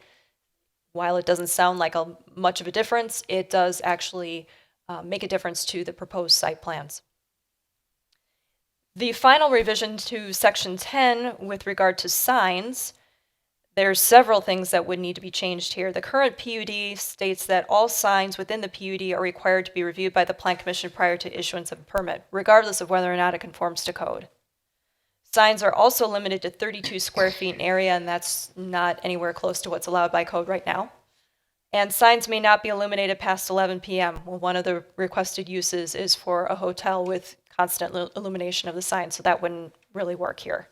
While it doesn't sound like much of a difference, it does actually make a difference to the proposed site plans. The final revision to Section 10 with regard to signs, there's several things that would need to be changed here. The current PUD states that all signs within the PUD are required to be reviewed by the Plan Commission prior to issuance of a permit, regardless of whether or not it conforms to code. Signs are also limited to 32 square feet in area, and that's not anywhere close to what's allowed by code right now. And signs may not be illuminated past 11 p.m. Well, one of the requested uses is for a hotel with constant illumination of the sign, so that wouldn't really work here.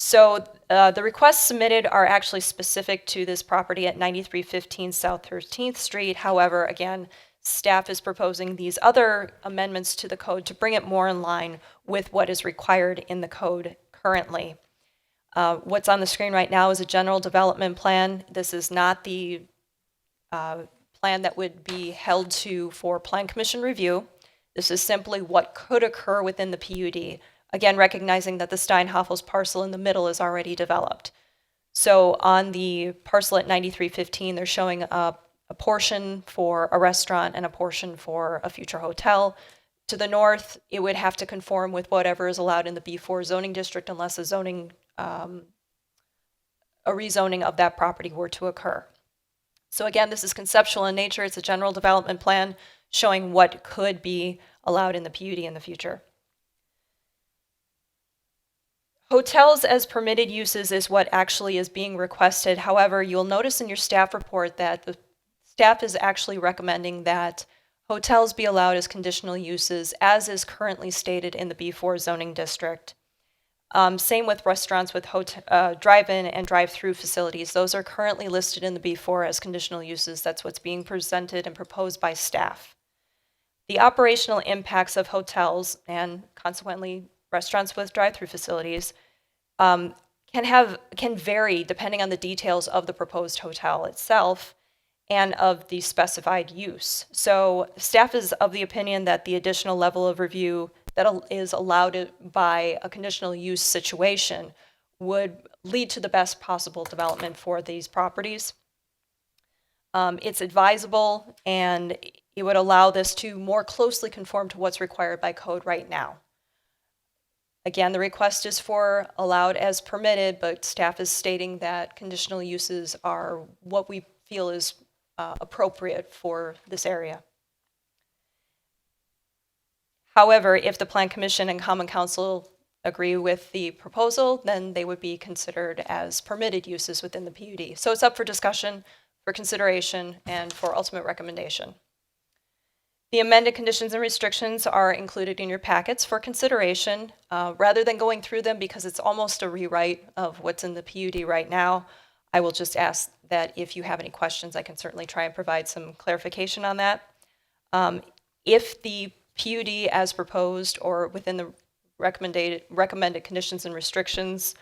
So the requests submitted are actually specific to this property at 9315 South 13th Street. However, again, staff is proposing these other amendments to the code to bring it more in line with what is required in the code currently. What's on the screen right now is a general development plan. This is not the plan that would be held to for Plan Commission review. This is simply what could occur within the PUD. Again, recognizing that the Steinhoffels parcel in the middle is already developed. So on the parcel at 9315, they're showing a portion for a restaurant and a portion for a future hotel. To the north, it would have to conform with whatever is allowed in the B4 zoning district unless a rezoning of that property were to occur. So again, this is conceptual in nature. It's a general development plan showing what could be allowed in the PUD in the future. Hotels as permitted uses is what actually is being requested. However, you'll notice in your staff report that the staff is actually recommending that hotels be allowed as conditional uses, as is currently stated in the B4 zoning district. Same with restaurants with drive-in and drive-through facilities. Those are currently listed in the B4 as conditional uses. That's what's being presented and proposed by staff. The operational impacts of hotels and consequently restaurants with drive-through facilities can vary depending on the details of the proposed hotel itself and of the specified use. So staff is of the opinion that the additional level of review that is allowed by a conditional use situation would lead to the best possible development for these properties. It's advisable, and it would allow this to more closely conform to what's required by code right now. Again, the request is for allowed as permitted, but staff is stating that conditional uses are what we feel is appropriate for this area. However, if the Plan Commission and Common Council agree with the proposal, then they would be considered as permitted uses within the PUD. So it's up for discussion, for consideration, and for ultimate recommendation. The amended conditions and restrictions are included in your packets for consideration. Rather than going through them because it's almost a rewrite of what's in the PUD right now, I will just ask that if you have any questions, I can certainly try and provide some clarification on that. If the PUD as proposed or within the recommended conditions and restrictions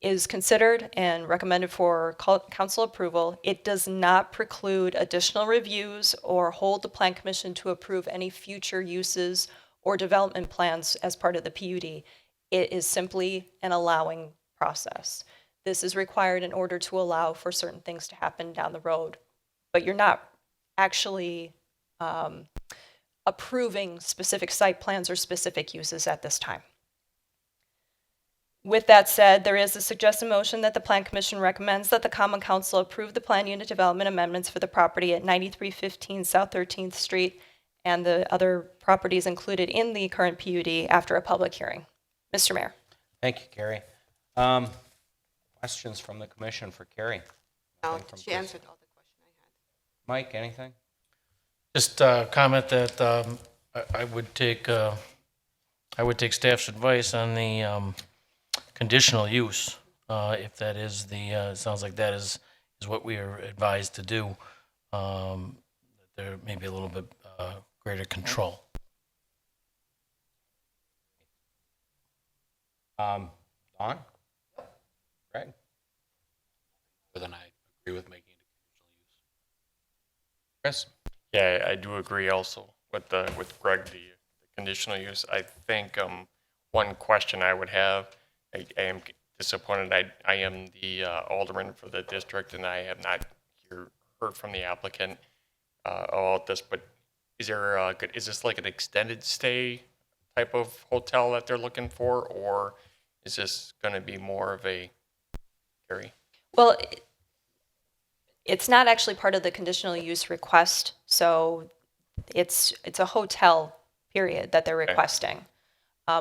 is considered and recommended for council approval, it does not preclude additional reviews or hold the Plan Commission to approve any future uses or development plans as part of the PUD. It is simply an allowing process. This is required in order to allow for certain things to happen down the road, but you're not actually approving specific site plans or specific uses at this time. With that said, there is a suggested motion that the Plan Commission recommends that the Common Council approve the plan unit development amendments for the property at 9315 South 13th Street and the other properties included in the current PUD after a public hearing. Mr. Mayor. Thank you, Carrie. Questions from the commission for Carrie? No, she answered all the questions I had. Mike, anything? Just comment that I would take staff's advice on the conditional use, if that is the, sounds like that is what we are advised to do. There may be a little bit greater control. Don? Greg? But then I agree with making it a conditional use. Chris? Yeah, I do agree also with Greg, the conditional use. I think one question I would have, I am disappointed. I am the alderman for the district, and I have not heard from the applicant about this. But is this like an extended stay type of hotel that they're looking for, or is this going to be more of a Carrie? Well, it's not actually part of the conditional use request, so it's a hotel, period, that they're requesting.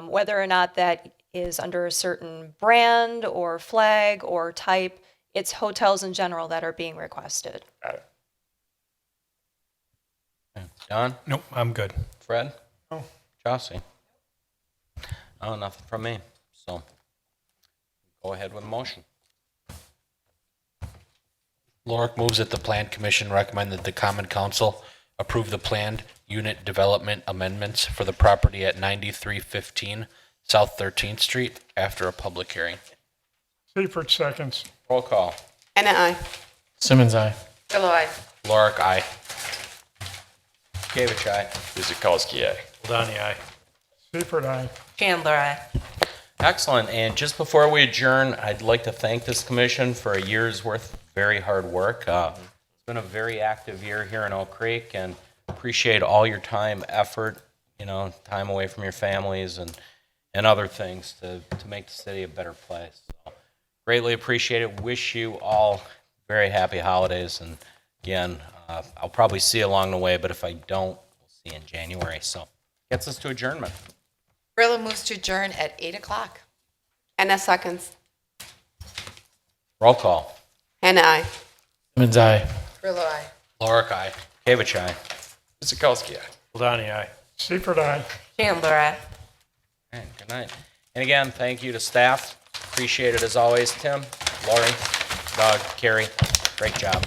Whether or not that is under a certain brand or flag or type, it's hotels in general that are being requested. Got it. Don? Nope, I'm good. Fred? No. Chauncey? Oh, nothing from me. So go ahead with the motion. Lorick moves that the Plan Commission recommend that the Common Council approve the planned unit development amendments for the property at 9315 South 13th Street after a public hearing. Seifert seconds. Roll call. Anna, aye. Simmons, aye. Hello, aye. Lorick, aye. Gavich, aye. Guzikowski, aye. Ladani, aye. Seifert, aye. Chandler, aye. Excellent. And just before we adjourn, I'd like to thank this commission for a year's worth of very hard work. It's been a very active year here in Oak Creek, and appreciate all your time, effort, time away from your families and other things to make the city a better place. So, greatly appreciate it. Wish you all very happy holidays. And again, I'll probably see you along the way, but if I don't, we'll see you in January. So gets us to adjournment. Grillo moves to adjourn at 8 o'clock. Anna seconds. Roll call. Hannah, aye. Simmons, aye. Grillo, aye. Lorick, aye. Kavich, aye. Kuzikowski, aye. Ladani, aye. Seifert, aye. Chandler, aye. All right, good night. And again, thank you to staff. Appreciate it as always. Tim, Lori, Doug, Carrie, great job.